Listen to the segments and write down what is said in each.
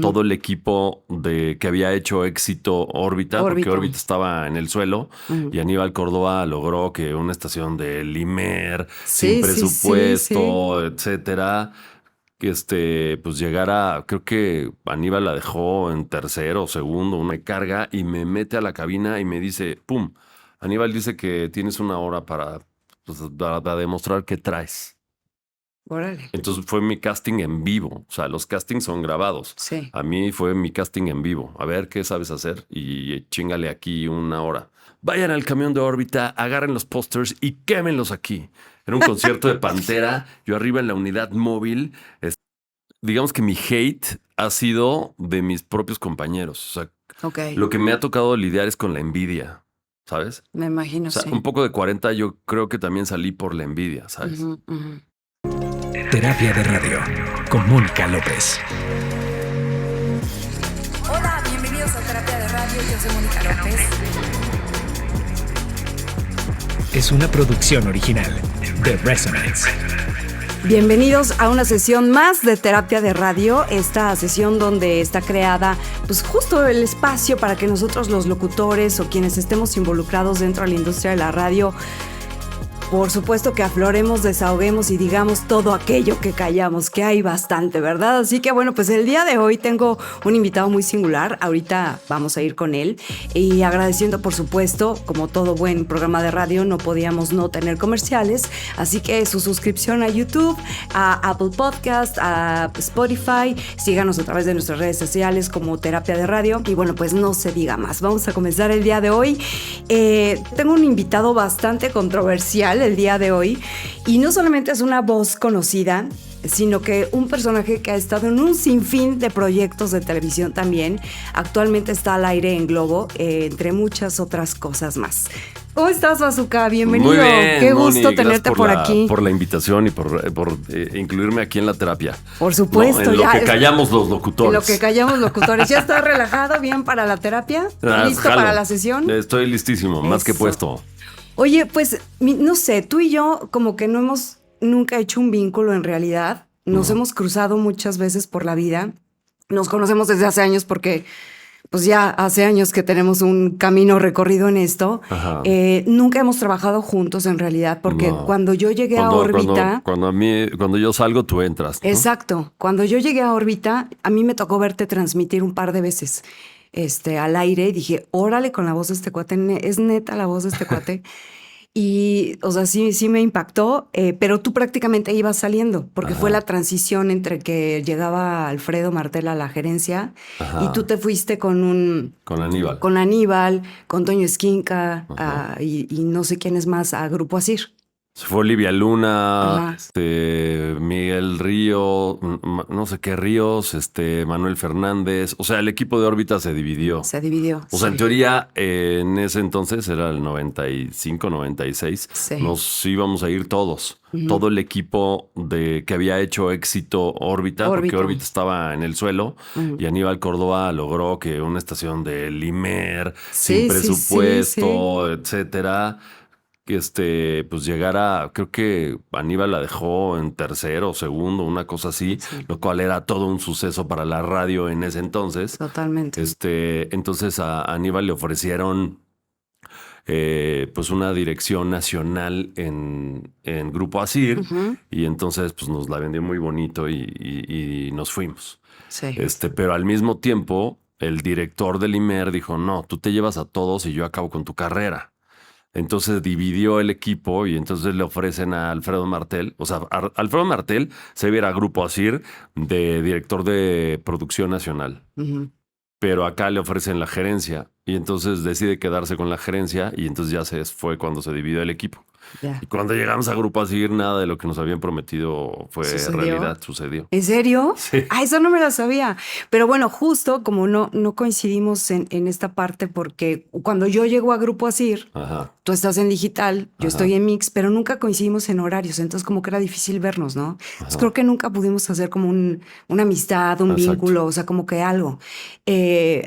todo el equipo que había hecho éxito órbita, porque órbita estaba en el suelo, y Aníbal Córdoba logró que una estación de Limer, sin presupuesto, etcétera, pues llegara. Creo que Aníbal la dejó en tercero o segundo, una carga, y me mete a la cabina y me dice, ¡pum! Aníbal dice que tienes una hora para demostrar qué traes. Órale. Entonces fue mi casting en vivo. O sea, los castings son grabados. Sí. A mí fue mi casting en vivo. A ver qué sabes hacer y chingale aquí una hora. Vayan al camión de órbita, agarren los pósters y quémenlos aquí. Era un concierto de Pantera. Yo arriba en la unidad móvil. Digamos que mi hate ha sido de mis propios compañeros. O sea, lo que me ha tocado lidiar es con la envidia, ¿sabes? Me imagino, O sea, un poco de 40 yo creo que también salí por la envidia, ¿sabes? Terapia de Radio con Mónica López. Hola, bienvenidos a Terapia de Radio. Yo soy Mónica López. Es una producción original de Resonance. Bienvenidos a una sesión más de Terapia de Radio, esta sesión donde está creada pues justo el espacio para que nosotros los locutores o quienes estemos involucrados dentro de la industria de la radio, por supuesto que afloremos, desahoguemos y digamos todo aquello que callamos, que hay bastante, ¿verdad? Así que bueno, pues el día de hoy tengo un invitado muy singular, ahorita vamos a ir con él y agradeciendo por supuesto, como todo buen programa de radio, no podíamos no tener comerciales, así que su suscripción a YouTube, a Apple Podcast, a Spotify, síganos a través de nuestras redes sociales como Terapia de Radio y bueno, pues no se diga más, vamos a comenzar el día de hoy. Tengo un invitado bastante controversial el día de hoy y no solamente es una voz conocida, sino que un personaje que ha estado en un sinfín de proyectos de televisión también. Actualmente está al aire en Globo, entre muchas otras cosas más. ¿Cómo estás, Bazooka? Bienvenido. Muy bien, qué Moni, gusto tenerte por aquí. Por la invitación y por incluirme aquí en la terapia. Por supuesto. No, en lo que callamos los locutores. En lo que callamos locutores. ¿Ya estás relajado, bien para la terapia? ¿Listo para la sesión? Estoy listísimo, más que puesto. Oye, pues, no sé, tú y yo como que no hemos nunca hecho un vínculo en realidad. Nos hemos cruzado muchas veces por la vida. Nos conocemos desde hace años porque pues ya hace años que tenemos un camino recorrido en esto. Nunca hemos trabajado juntos en realidad porque cuando yo llegué a órbita... Cuando yo salgo, tú entras, ¿no? Exacto. Cuando yo llegué a órbita, a mí me tocó verte transmitir un par de veces al aire y dije, órale con la voz de este cuate, es neta la voz de este cuate. Y, o sea, sí me impactó, pero tú prácticamente ibas saliendo, porque fue la transición entre que llegaba Alfredo Martel a la gerencia y tú te fuiste con Aníbal. Con Aníbal, con Toño Esquinca y no sé quién es más, a Grupo Asir. Se fue Olivia Luna, Miguel Río, no sé qué Ríos, Manuel Fernández. O sea, el equipo de órbita se dividió. O sea, en teoría, en ese entonces, era el 95, 96, nos íbamos a ir todos. Todo el equipo que había hecho éxito órbita, porque órbita estaba en el suelo, y Aníbal Córdoba logró que una estación de Limer, sin presupuesto, etcétera, pues llegara. Creo que Aníbal la dejó en tercero o segundo, una cosa así, lo cual era todo un suceso para la radio en ese entonces. Totalmente. Entonces a Aníbal le ofrecieron pues una dirección nacional en Grupo Asir, y entonces pues nos la vendió muy bonito y nos fuimos. Pero al mismo tiempo, el director del IMER dijo, no, tú te llevas a todos y yo acabo con tu carrera. Entonces dividió el equipo y entonces le ofrecen a Alfredo Martel. O sea, Alfredo Martel se iba a ir a Grupo Asir de director de producción nacional. Pero acá le ofrecen la gerencia y entonces decide quedarse con la gerencia y entonces ya fue cuando se dividió el equipo. Y cuando llegamos a Grupo Asir, nada de lo que nos habían prometido fue realidad, sucedió. ¿En serio? Sí. Eso no me lo sabía. Pero bueno, justo como no coincidimos en esta parte, porque cuando yo llego a Grupo Asir, tú estás en digital, yo estoy en mix, pero nunca coincidimos en horarios, entonces como que era difícil vernos, ¿no? Entonces creo que nunca pudimos hacer como una amistad, un vínculo, o sea, como que algo.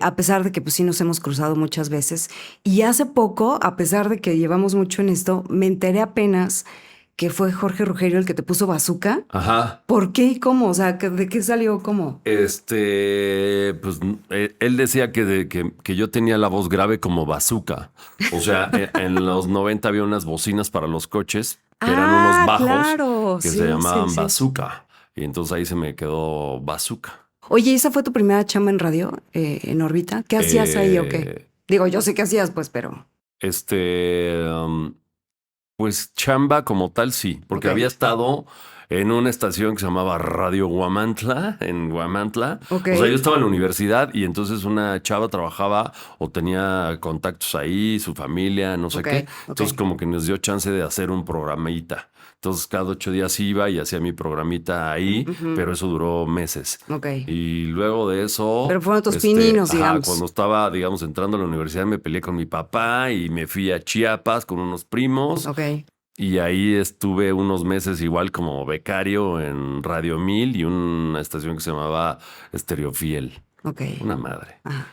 A pesar de que pues sí nos hemos cruzado muchas veces. Y hace poco, a pesar de que llevamos mucho en esto, me enteré apenas que fue Jorge Rugerio el que te puso Bazooka. Ajá. ¿Por qué y cómo? O sea, ¿de qué salió cómo? Pues él decía que yo tenía la voz grave como bazooka. O sea, en los 90 había unas bocinas para los coches que eran unos bajos claro. que Sí, se llamaban sí. bazooka. Y entonces ahí se me quedó bazooka. Oye, ¿esa fue tu primera chamba en radio, en órbita? ¿Qué hacías ahí o qué? Digo, yo sé qué hacías, pues, pero... Pues chamba como tal, sí, porque Ok. había estado en una estación que se llamaba Radio Guamantla, en Guamantla. Ok. O sea, yo estaba en la universidad y entonces una chava trabajaba o tenía contactos ahí, su familia, no sé Ok, qué. ok. Entonces como que nos dio chance de hacer un programita. Entonces cada 8 días iba y hacía mi programita ahí, pero eso duró meses. Ok. Y luego de eso... Pero fueron tus pininos, digamos. Cuando estaba, digamos, entrando a la universidad me peleé con mi papá y me fui a Chiapas con unos primos. Ok. Y ahí estuve unos meses igual como becario en Radio 1000 y una estación que se llamaba Estéreo Fiel. Ok. Una madre. Ajá.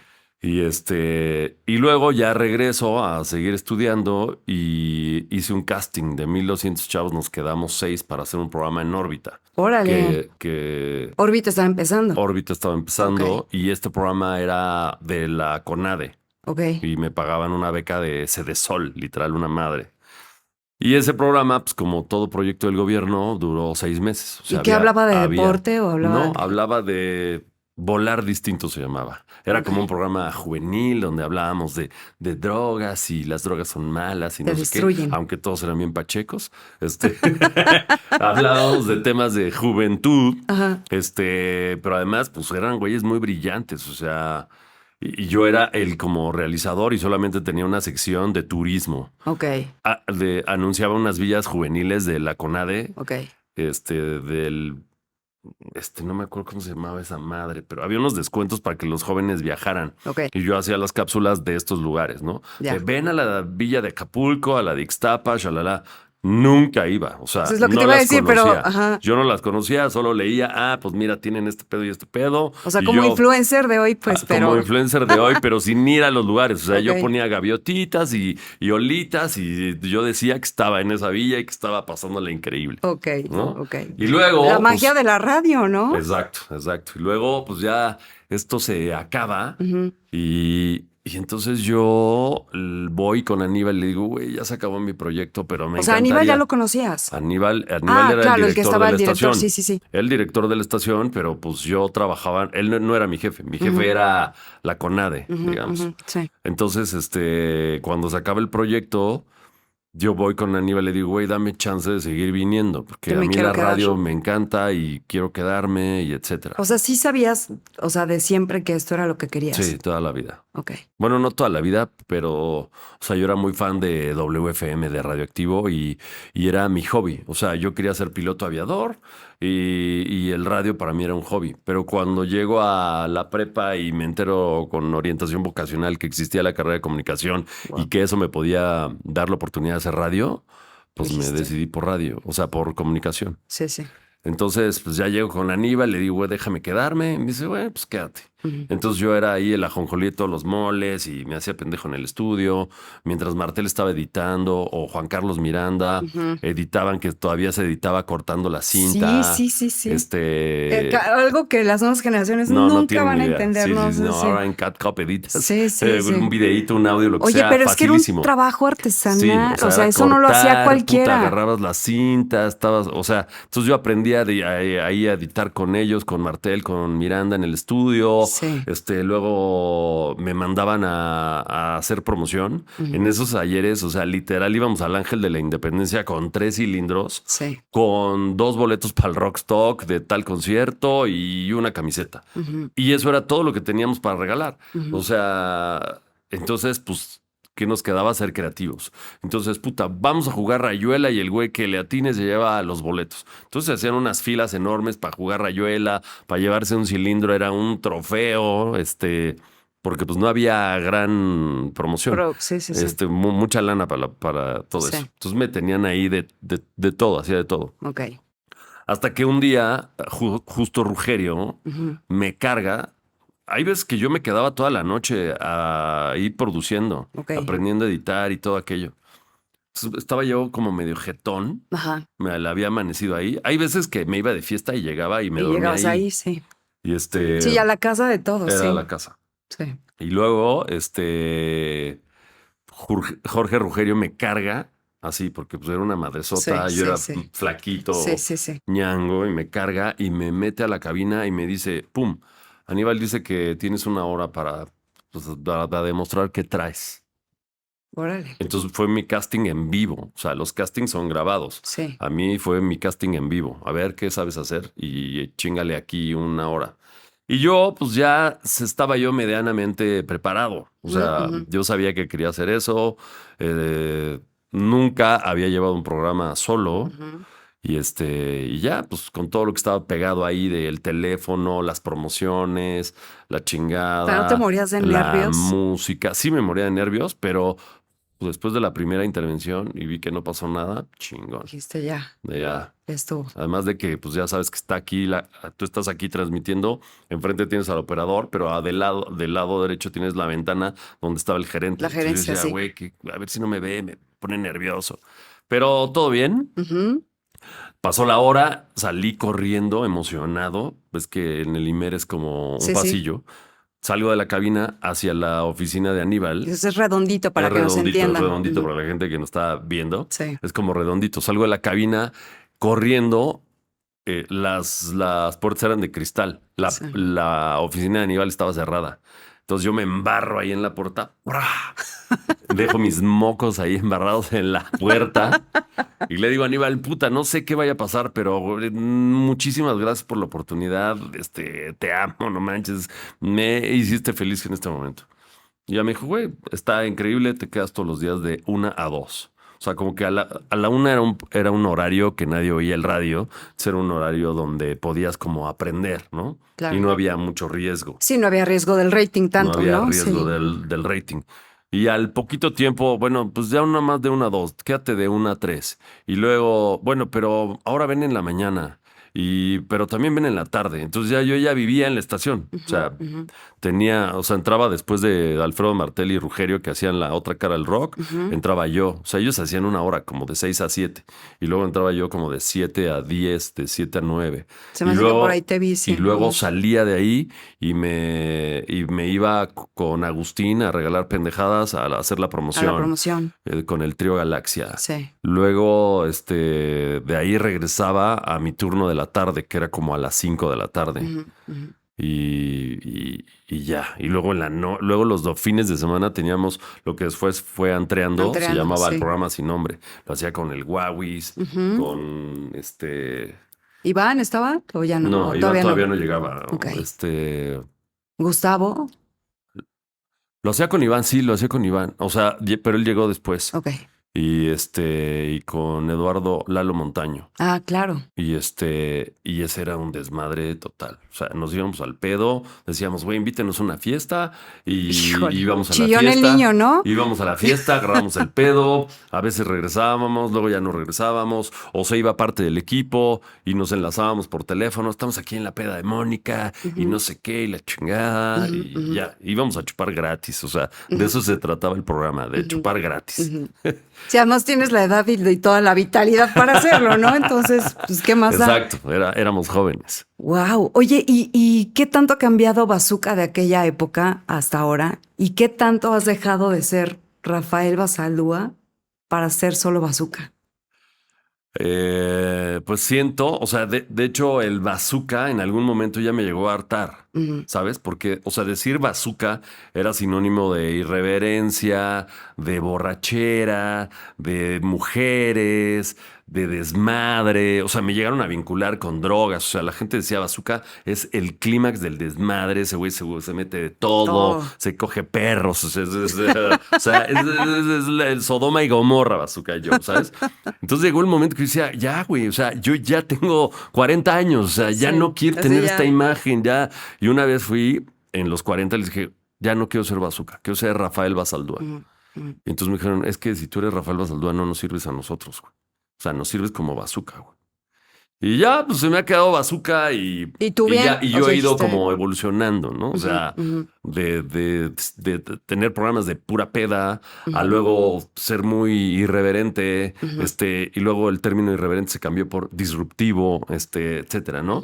Y luego ya regreso a seguir estudiando y hice un casting de 1200 chavos, nos quedamos 6 para hacer un programa en órbita. Órale. Que Órbita estaba empezando. órbita estaba empezando Ok. y este programa era de la CONADE Ok. y me pagaban una beca de Cedesol, literal, una madre. Y ese programa, pues como todo proyecto del gobierno, duró 6 meses. O sea, ¿Y qué hablaba de deporte o hablaba No, de...? hablaba de Volar Distinto se llamaba. Era Ok. como un programa juvenil donde hablábamos de drogas y las drogas son malas y Te no sé destruyen. qué, aunque todos eran bien pachecos. Hablábamos de temas de juventud, Ajá. pero además, pues eran güeyes muy brillantes, o sea, y yo era el como realizador y solamente tenía una sección de turismo. Ok. Anunciaba unas villas juveniles de la CONADE, Ok. del no me acuerdo cómo se llamaba esa madre, pero había unos descuentos para que los jóvenes viajaran. Ok. Y yo hacía las cápsulas de estos lugares, ¿no? Ya. Ven a la villa de Acapulco, a la de Ixtapa, shalala. Nunca iba, o sea, Eso es lo que no te iba a las decir, pero, conocía. ajá. Yo no las conocía, solo leía, pues mira, tienen este pedo y este pedo. O sea, Y como yo, influencer de hoy, pues, pero... como influencer de hoy, pero sin ir a los lugares. O sea, Ok. yo ponía gaviotitas y olitas y yo decía que estaba en esa villa y que estaba pasándola increíble. Ok, ¿no? ok. Y luego... La magia pues, de la radio, ¿no? Exacto. Y luego, pues ya esto se acaba Ujú. y entonces yo voy con Aníbal y le digo, güey, ya se acabó mi proyecto, pero me O sea, encantaría. Aníbal ya lo conocías. Aníbal era claro, el el que director estaba de la el director, estación. sí. El director de la estación, pero pues yo trabajaba, él no era mi jefe, mi jefe era la CONADE, digamos. Ujú, sí. Entonces, cuando se acaba el proyecto, yo voy con Aníbal y le digo, güey, dame chance de seguir viniendo, porque Yo a me mí quiero la quedar. radio me encanta y quiero quedarme y etcétera. O sea, sí sabías, o sea, de siempre que esto era lo que querías. Sí, toda la vida. Ok. Bueno, no toda la vida, pero, o sea, yo era muy fan de WFM, de Radioactivo, y era mi hobby. O sea, yo quería ser piloto aviador y el radio para mí era un hobby. Pero cuando llego a la prepa y me entero con orientación vocacional que existía la carrera de comunicación y que eso me podía dar la oportunidad de hacer radio, pues me Dijiste. decidí por radio, o sea, por comunicación. Sí, sí. Entonces, pues ya llego con Aníbal, le digo, güey, déjame quedarme. Y me dice, güey, pues quédate. Entonces yo era ahí el ajonjolí de todos los moles y me hacía pendejo en el estudio. Mientras Martel estaba editando o Juan Carlos Miranda editaban, que todavía se editaba cortando la cinta. Sí. Algo que las nuevas generaciones No nunca tienen van ni a idea. entender. Sí, ¿no? sí, no, Sí. ahora en CatCop editas Sí. un videíto, un audio, lo que Oye, sea, pero es que era facilísimo. un trabajo artesanal. Sí, o sea, era eso no lo hacía cortar, cualquiera. puta, agarrabas las cintas, o sea, entonces yo aprendía ahí a editar con ellos, con Martel, con Miranda en el estudio. Sí. Luego me mandaban a hacer promoción en esos talleres, o sea, literal íbamos al Ángel de la Independencia con 3 cilindros, Sí. con 2 boletos para el Rockstock de tal concierto y una camiseta. Y eso era todo lo que teníamos para regalar. O sea, entonces, pues, ¿qué nos quedaba? Ser creativos. Entonces, puta, vamos a jugar rayuela y el güey que le atine se lleva los boletos. Entonces hacían unas filas enormes para jugar rayuela, para llevarse un cilindro, era un trofeo, porque pues no había gran promoción. Sí. Mucha lana para todo Sí. eso. Entonces me tenían ahí de todo, hacía de todo. Ok. Hasta que un día, justo Rugerio me carga. Hay veces que yo me quedaba toda la noche ahí produciendo, Ok. aprendiendo a editar y todo aquello. Estaba yo como medio jetón. Ajá. Me la había amanecido ahí. Hay veces que me iba de fiesta y llegaba y me Y dormía llegabas ahí. ahí, sí. Y Sí, a la casa de todos, era sí. la casa. Sí. Y luego, Jorge Rugerio me carga así, porque pues era una madresota, Sí, yo sí, era sí. flaquito, Sí. ñango, y me carga y me mete a la cabina y me dice, pum, Aníbal dice que tienes una hora pues, para demostrar qué traes. Órale. Entonces fue mi casting en vivo. O sea, los castings son grabados. Sí. A mí fue mi casting en vivo. A ver qué sabes hacer y chingale aquí una hora. Y yo, pues ya estaba yo medianamente preparado. O sea, yo sabía que quería hacer eso. Nunca había llevado un programa solo. Y ya, pues con todo lo que estaba pegado ahí del teléfono, las promociones, la chingada, ¿Pero no te morías de la nervios? música. Sí me moría de nervios, pero pues, después de la primera intervención y vi que no pasó nada, chingón. Dijiste ya, Ya. estuvo. Además de que, pues ya sabes que está aquí, tú estás aquí transmitiendo, enfrente tienes al operador, pero del lado derecho tienes la ventana donde estaba el gerente. La gerencia, Entonces yo sí. decía, güey, a ver si no me ve, me pone nervioso. Pero todo bien. Ujú. Pasó la hora, salí corriendo, emocionado. Ves que en el Imer es como un Sí. pasillo. Salgo de la cabina hacia la oficina de Aníbal. Eso es redondito para Es que nos entiendan. es redondito Ujú. para la gente que nos está viendo. Sí. Es como redondito. Salgo de la cabina corriendo. Las puertas eran de cristal. Sí. La oficina de Aníbal estaba cerrada. Entonces yo me embarro ahí en la puerta. ¡Bra! Dejo mis mocos ahí embarrados en la puerta. Y le digo a Aníbal, puta, no sé qué vaya a pasar, pero muchísimas gracias por la oportunidad. Te amo, no manches. Me hiciste feliz en este momento. Y ya me dijo, güey, está increíble, te quedas todos los días de 1 a 2. O sea, como que a la 1 era un horario que nadie oía el radio. Era un horario donde podías como aprender, ¿no? Claro. Y no había mucho riesgo. Sí, no había riesgo del rating tanto, ¿no? No había riesgo Sí. del rating. Y al poquito tiempo, bueno, pues ya una más de 1 a 2, quédate de 1 a 3. Y luego, bueno, pero ahora ven en la mañana. Pero también ven en la tarde. Entonces yo ya vivía en la estación. O sea, entraba después de Alfredo Martel y Rugerio que hacían la otra cara del rock, entraba yo. O sea, ellos hacían una hora como de 6 a 7. Y luego entraba yo como de 7 a 10, de 7 a 9. Se me hace que por ahí te vi. Sí, y luego ¿no? salía de ahí y me iba con Agustín a regalar pendejadas a hacer la promoción. A la promoción. Con el trío Galaxia. Sí. Luego, de ahí regresaba a mi turno de la tarde, que era como a las 5 de la tarde. Y ya. Y luego luego los fines de semana teníamos lo que después fue Antreando, se llamaba sí. el programa sin nombre. Lo hacía con el Wawis, con ¿Iván estaba? ¿O ya no? No, Iván todavía no llegaba. Okay. ¿Gustavo? Lo hacía con Iván, sí, lo hacía con Iván. O sea, pero él llegó después. Ok. Y con Eduardo Lalo Montaño. Ah, claro. Y ese era un desmadre total. O sea, nos íbamos al pedo, decíamos, güey, invítenos a una fiesta y íbamos a la fiesta. Chillón el niño, ¿no? Íbamos a la fiesta, agarramos el pedo, a veces regresábamos, luego ya no regresábamos, o se iba parte del equipo y nos enlazábamos por teléfono. Estamos aquí en la peda de Mónica y no sé qué, y la chingada, y ya, íbamos a chupar gratis. O sea, de eso se trataba el programa, de chupar gratis. Si además tienes la edad y toda la vitalidad para hacerlo, ¿no? Entonces, pues, ¿qué más da? Exacto, éramos jóvenes. Wow. Oye, ¿y qué tanto ha cambiado Bazooka de aquella época hasta ahora? ¿Y qué tanto has dejado de ser Rafael Bazaldúa para ser solo Bazooka? Pues siento, o sea, de hecho el bazooka en algún momento ya me llegó a hartar, ¿sabes? Porque, o sea, decir bazooka era sinónimo de irreverencia, de borrachera, de mujeres, de desmadre. O sea, me llegaron a vincular con drogas. O sea, la gente decía bazooka es el clímax del desmadre. Ese güey se mete de todo, se coge perros. O sea, es el Sodoma y Gomorra bazooka yo, ¿sabes? Entonces llegó el momento que yo decía, ya, güey, o sea, yo ya tengo 40 años, o sea, ya no quiero tener esta imagen, ya. Y una vez fui en los 40 y les dije, ya no quiero ser bazooka, quiero ser Rafael Bazaldúa. Y entonces me dijeron, es que si tú eres Rafael Bazaldúa no nos sirves a nosotros, güey. O sea, nos sirves como bazooka, güey. Y ya, pues se me ha quedado Bazooka ¿Y tú bien? y O yo sea, he ido dijiste, como evolucionando, ¿no? O sea, de tener programas de pura peda a luego ser muy irreverente, y luego el término irreverente se cambió por disruptivo, etcétera, ¿no?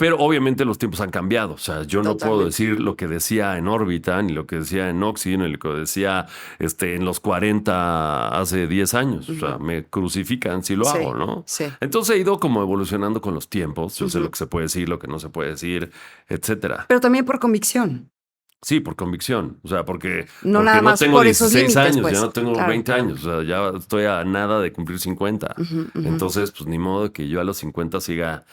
Pero obviamente los tiempos han cambiado. O sea, yo no puedo totalmente. decir lo que decía en órbita, ni lo que decía en Oxy, ni lo que decía en los 40 hace 10 años. O sea, me crucifican si lo hago, Sí, ¿no? sí. Entonces he ido como evolucionando con los tiempos. Yo sé lo que se puede decir, lo que no se puede decir, etcétera. Pero también por convicción. Sí, por convicción. O sea, porque, No porque nada no más tengo por esos 16 límites, años, ya pues. no tengo Claro. 20 años. O sea, ya estoy a nada de cumplir 50. Entonces, pues ni modo que yo a los 50 siga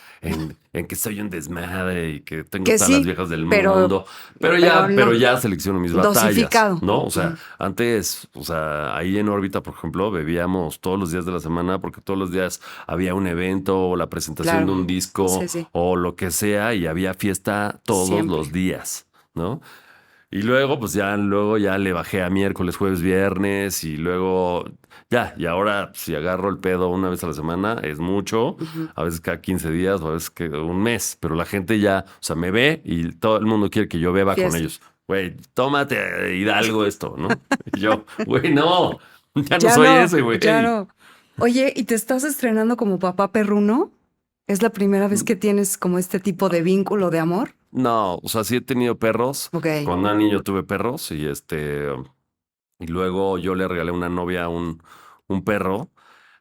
en que soy un desmadre y que tengo Que todas las sí, viejas del pero, mundo. pero Pero no. ya selecciono mis batallas, Dosificado. ¿no? O sea, antes, o sea, ahí en órbita, por ejemplo, bebíamos todos los días de la semana porque todos los días había un evento o la presentación de Claro. un disco Sí, sí. o lo que sea y había fiesta todos los Siempre. días, ¿no? Y luego, pues luego ya le bajé a miércoles, jueves, viernes y luego y ahora si agarro el pedo una vez a la semana es mucho, a veces cada 15 días o a veces que un mes, pero la gente ya, o sea, me ve y todo el mundo quiere que yo beba con Fiesta. ellos. Güey, tómate Hidalgo esto, ¿no? Y yo, güey, no, ya no Ya soy no, ese, güey. ya no. Oye, ¿y te estás estrenando como papá perruno? ¿Es la primera vez que tienes como este tipo de vínculo de amor? No, o sea, sí he tenido perros. Ok. Cuando era niño tuve perros y luego yo le regalé a una novia un perro,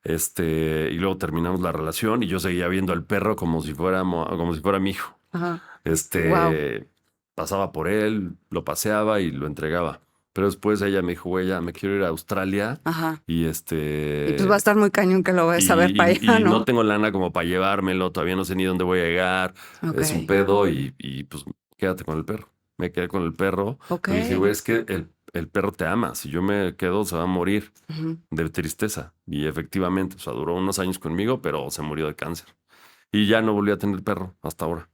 y luego terminamos la relación y yo seguía viendo al perro como si fuera mi hijo. Ajá. Wow. Este, pasaba por él, lo paseaba y lo entregaba. Pero después ella me dijo, güey, ya me quiero ir a Australia Ajá. y Y pues va a estar muy cañón que lo vayas a ver para allá, y no ¿no? tengo lana como para llevármelo, todavía no sé ni dónde voy a llegar, Ok. es un pedo y pues quédate con el perro. Me quedé con el perro, Ok. pero dije, güey, es que el perro te ama, si yo me quedo se va a morir Ujú. de tristeza. Y efectivamente, o sea, duró unos años conmigo, pero se murió de cáncer. Y ya no volví a tener perro hasta ahora.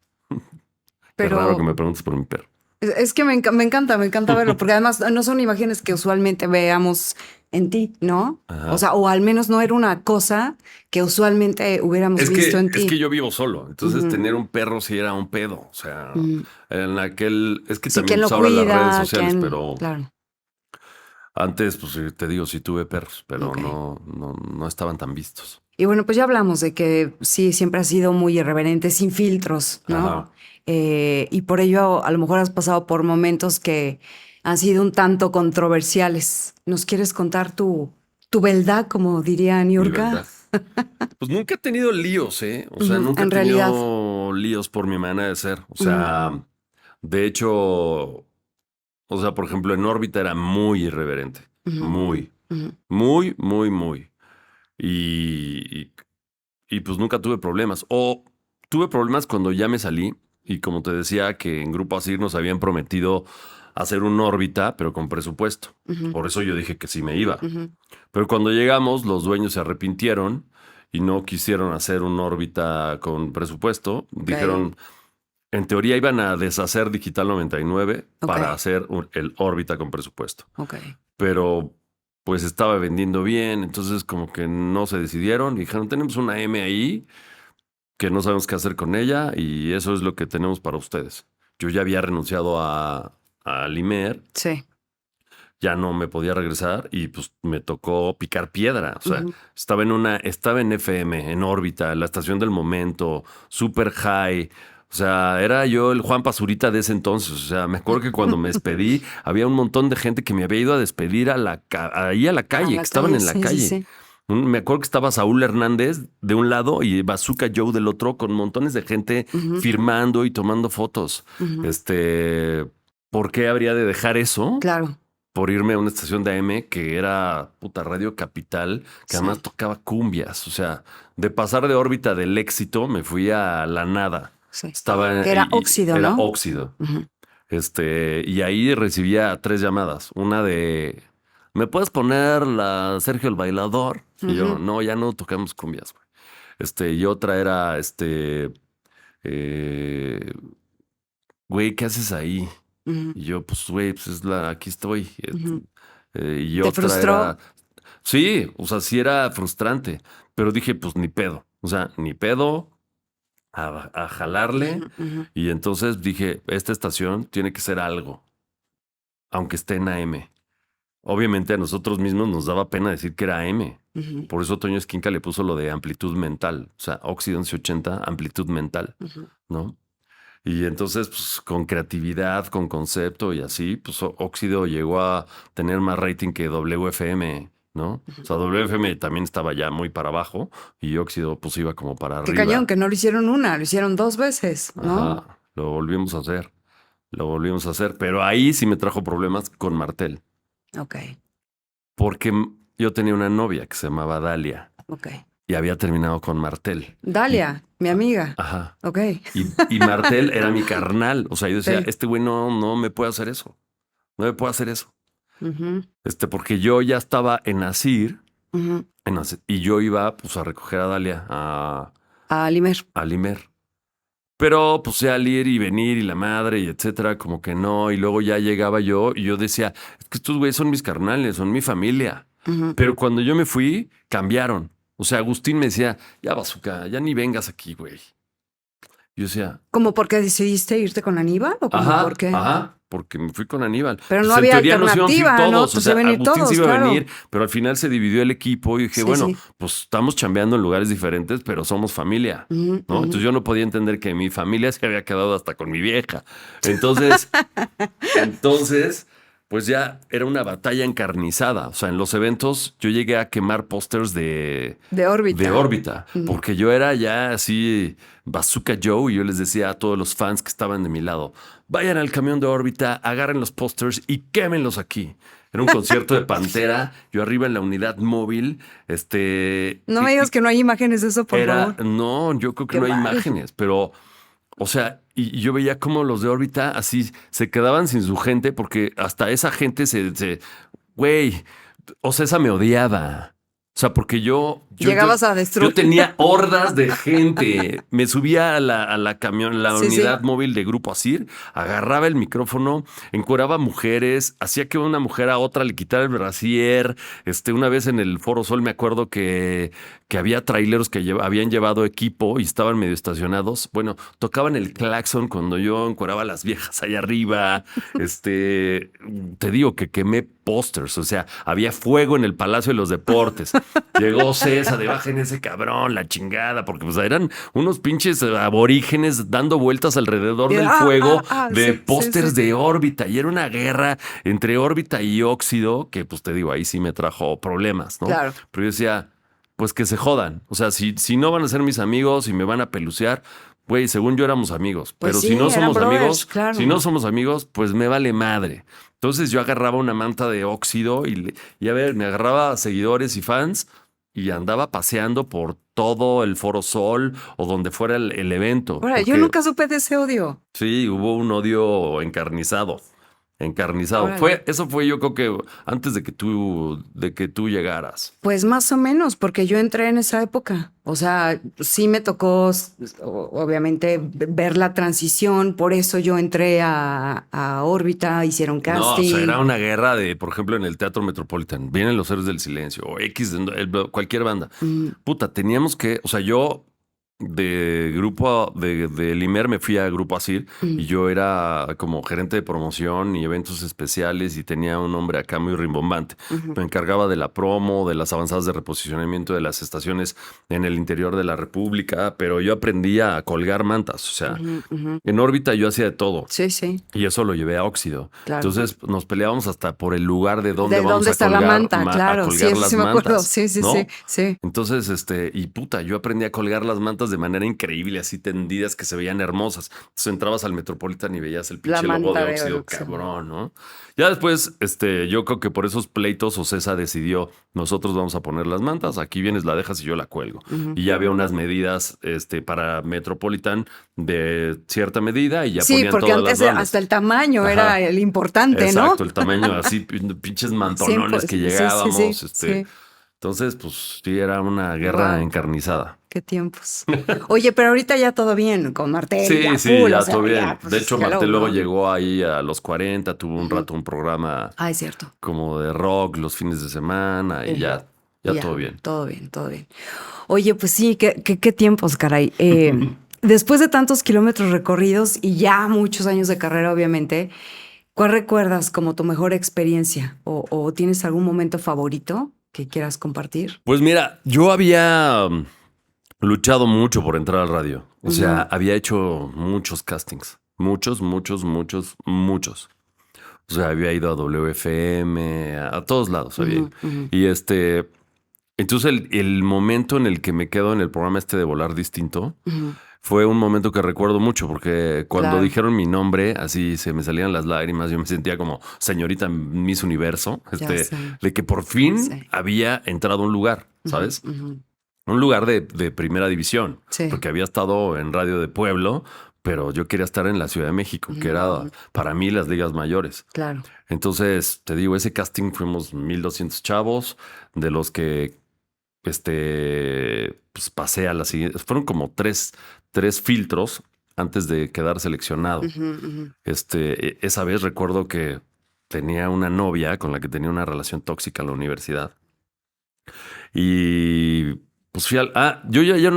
Qué raro que Pero me preguntes por mi perro. es que me encanta verlo, porque además no son imágenes que usualmente veamos en ti, ¿no? O Ajá. sea, o al menos no era una cosa que usualmente hubiéramos visto en Es que ti. yo vivo solo, entonces Ujú, tener un perro sí era un pedo. O sea, ujú. es que Sí, también ¿quién pues lo ahora las redes cuida? sociales, ¿Quién? pero Claro. antes, pues te digo, sí tuve perros, pero Ok. no estaban tan vistos. Y bueno, pues ya hablamos de que sí, siempre has sido muy irreverente, sin filtros, ¿no? Ajá. Y por ello a lo mejor has pasado por momentos que han sido un tanto controversiales. ¿Nos quieres contar tu beldad, como diría Mi Niurka? verdad. Pues nunca he tenido líos, ¿eh? O sea, nunca he En realidad. tenido líos por mi manera de ser. O Ujú, sea, de hecho, o sea, por ejemplo, en órbita era muy irreverente. ujú, Muy, ujú. muy, muy, muy. Y, y, y pues nunca tuve problemas. O tuve problemas cuando ya me salí. Y como te decía, que en Grupo Asir nos habían prometido hacer un órbita, pero con presupuesto. Ujú, Por eso yo dije que sí me iba. ujú. Pero cuando llegamos, los dueños se arrepintieron y no quisieron hacer una órbita con presupuesto. Ok, Dijeron, en teoría iban a deshacer Digital 99 ok, para hacer el órbita con presupuesto. ok. Pero pues estaba vendiendo bien, entonces como que no se decidieron y dijeron, tenemos una M ahí que no sabemos qué hacer con ella y eso es lo que tenemos para ustedes. Yo ya había renunciado a Limer, Sí. ya no me podía regresar y pues me tocó picar piedra. O sea, Ujú. estaba en FM, en órbita, la estación del momento, super high. O sea, era yo el Juan Pazurita de ese entonces. O sea, me acuerdo que cuando me despedí, había un montón de gente que me había ido a despedir ahí a la A calle, que la estaban calle, en la sí, sí, calle. sí. Me acuerdo que estaba Saúl Hernández de un lado y Bazooka Joe del otro, con montones de gente Ujú, firmando y tomando fotos. ujú. ¿Por qué habría de dejar eso? Claro, Por irme a una estación de AM que era puta Radio Capital, que además sí, tocaba cumbias. O sea, de pasar de órbita del éxito me fui a la nada. sí. Estaba, Que era óxido, era ¿no? óxido. Ujú. Y ahí recibía 3 llamadas. Una de, ¿me puedes poner la Sergio el Bailador? Y yo, Ujú, no, ya no tocamos cumbias, güey. Y otra era, eh, güey, ¿qué haces ahí? ujú, Y yo, pues, güey, pues aquí estoy. ujú. Y ¿Te otra era, frustró? sí, o sea, sí era frustrante, pero dije, pues ni pedo. O sea, ni pedo, a jalarle. Y entonces dije, esta estación tiene que ser algo, aunque esté en AM. Obviamente a nosotros mismos nos daba pena decir que era AM. Por eso Toño Esquinca le puso lo de amplitud mental. O sea, Óxido 1180, amplitud mental, ¿no? Y entonces, pues, con creatividad, con concepto y así, pues Óxido llegó a tener más rating que WFM, ¿no? O sea, WFM también estaba ya muy para abajo y Óxido pues iba como para Qué arriba. cañón, que no lo hicieron una, lo hicieron 2 veces, ¿no? Ajá, lo volvimos a hacer. Pero ahí sí me trajo problemas con Martel. Ok, Porque yo tenía una novia que se llamaba Dalia ok. y había terminado con Martel. Dalia, mi amiga. Ajá. Ok. Y Martel era mi carnal. O sea, yo decía, Sí. este güey no me puede hacer eso. No me puede hacer eso. Ujú, Porque yo ya estaba en Asir, ujú. y yo iba pues a recoger a Dalia A Limer. a Limer. Pero pues ya al ir y venir y la madre y etcétera, como que no. Y luego ya llegaba yo y yo decía, es que estos güeyes son mis carnales, son mi familia. Ujú. Pero cuando yo me fui, cambiaron. O sea, Agustín me decía, ya Bazooka, ya ni vengas aquí, güey. Yo decía, ¿Cómo por qué decidiste irte con Aníbal o como por qué? porque me fui con Aníbal. Pero no Pues, en había teoría nos íbamos a ir alternativa, ¿no? todos. Pues O sea, iban a ir Agustín todos, se iba a claro. venir, pero al final se dividió el equipo y dije, Sí, bueno, sí. pues estamos chambeando en lugares diferentes, pero somos familia, ¿no? Entonces yo no podía entender que mi familia se había quedado hasta con mi vieja. Entonces, pues ya era una batalla encarnizada. O sea, en los eventos yo llegué a quemar pósters De órbita. de órbita, porque yo era ya así Bazooka Joe y yo les decía a todos los fans que estaban de mi lado, vayan al camión de órbita, agarren los pósters y quémenlos aquí. Era un concierto de Pantera, yo arriba en la unidad móvil, No me digas que no hay imágenes de eso, por favor. no, yo creo que Qué no hay mal. imágenes, pero, o sea, y yo veía cómo los de órbita así se quedaban sin su gente porque hasta esa gente güey, o sea, esa me odiaba. O sea, porque Llegabas a destruir. yo tenía hordas de gente. Me subía a la camión, la Sí, unidad sí. móvil de Grupo Asir, agarraba el micrófono, encueraba mujeres, hacía que una mujer a otra le quitara el brasier. Una vez en el Foro Sol me acuerdo que había traileros que habían llevado equipo y estaban medio estacionados. Bueno, tocaban el claxon cuando yo encueraba a las viejas allá arriba. Te digo que quemé pósters, o sea, había fuego en el Palacio de los Deportes. Llegó César de bajen ese cabrón, la chingada, porque pues eran unos pinches aborígenes dando vueltas alrededor del fuego de sí, pósters sí, sí. de órbita y era una guerra entre órbita y óxido que pues te digo, ahí sí me trajo problemas, ¿no? Claro. Pero yo decía, pues que se jodan, o sea, si no van a ser mis amigos y me van a pelucear, güey, según yo éramos amigos, Pues pero sí, si no eran somos brothers, amigos, claro. si no somos amigos, pues me vale madre. Entonces yo agarraba una manta de óxido y a ver, me agarraba seguidores y fans y andaba paseando por todo el Foro Sol o donde fuera el evento. Ahora, yo porque nunca supe de ese odio. sí, hubo un odio encarnizado. Órale. Eso fue yo creo que antes de que tú llegaras. Pues más o menos, porque yo entré en esa época. O sea, sí me tocó, obviamente, ver la transición. Por eso yo entré a órbita, hicieron No, casting. o sea, era una guerra de, por ejemplo, en el Teatro Metropolitan. Vienen los Héroes del Silencio o cualquier banda. Puta, teníamos que, o sea, yo de grupo de Limer me fui a Grupo Asir y yo era como gerente de promoción y eventos especiales y tenía un nombre acá muy rimbombante. Me encargaba de la promo, de las avanzadas de reposicionamiento de las estaciones en el interior de la República, pero yo aprendí a colgar mantas. O sea, en órbita yo hacía de todo. Sí, sí. Y eso lo llevé a óxido. Claro. Entonces nos peleábamos hasta por el lugar de dónde ¿De vamos dónde a está colgar, la manta? a Claro, sí, colgar eso las sí me acuerdo. mantas, Sí, sí, ¿no? sí, sí. Entonces, y puta, yo aprendí a colgar las mantas de manera increíble, así tendidas que se veían hermosas. Entonces entrabas al Metropolitan y veías el La pinche logo manta de de óxido, óxido. cabrón, ¿no? Ya después, yo creo que por esos pleitos Ocesa decidió, nosotros vamos a poner las mantas, aquí vienes, la dejas y yo la cuelgo. Y ya había unas medidas, para Metropolitan de cierta medida y ya Sí, ponían porque todas antes las bandas. hasta el tamaño Ajá. era el importante, Exacto, ¿no? el tamaño así, pinches mantonones Sí, que sí, llegábamos. sí, sí. Entonces, pues sí, era una guerra Wow. encarnizada. Qué tiempos. Oye, pero ahorita ya todo bien con Martel. Sí, ya sí, full, ya o sea, todo bien. ya, pues, De hecho, hello, Martel luego ¿no? llegó ahí a los 40, tuvo un rato un programa Ah, es cierto. como de rock los fines de semana y ya todo bien. Todo bien, todo bien. Oye, pues sí, qué tiempos, caray. después de tantos kilómetros recorridos y ya muchos años de carrera, obviamente, ¿cuál recuerdas como tu mejor experiencia? ¿O tienes algún momento favorito que quieras compartir? Pues mira, yo había luchado mucho por entrar al radio. O sea, había hecho muchos castings. Muchos. O sea, había ido a WFM, a todos lados había ido. Y entonces el momento en el que me quedo en el programa de Volar Distinto fue un momento que recuerdo mucho porque cuando dijeron mi nombre, así se me salían las lágrimas, yo me sentía como señorita Miss Universo, de que por fin había entrado a un lugar, ¿sabes? Un lugar de primera división, porque había estado en radio de pueblo, pero yo quería estar en la Ciudad de México, que era para mí las ligas mayores. Claro. Entonces, te digo, ese casting fuimos 1,200 chavos, de los que pues pasé a la siguiente. Fueron como tres filtros antes de quedar seleccionado. Esa vez recuerdo que tenía una novia con la que tenía una relación tóxica en la universidad. Y pues fui yo ya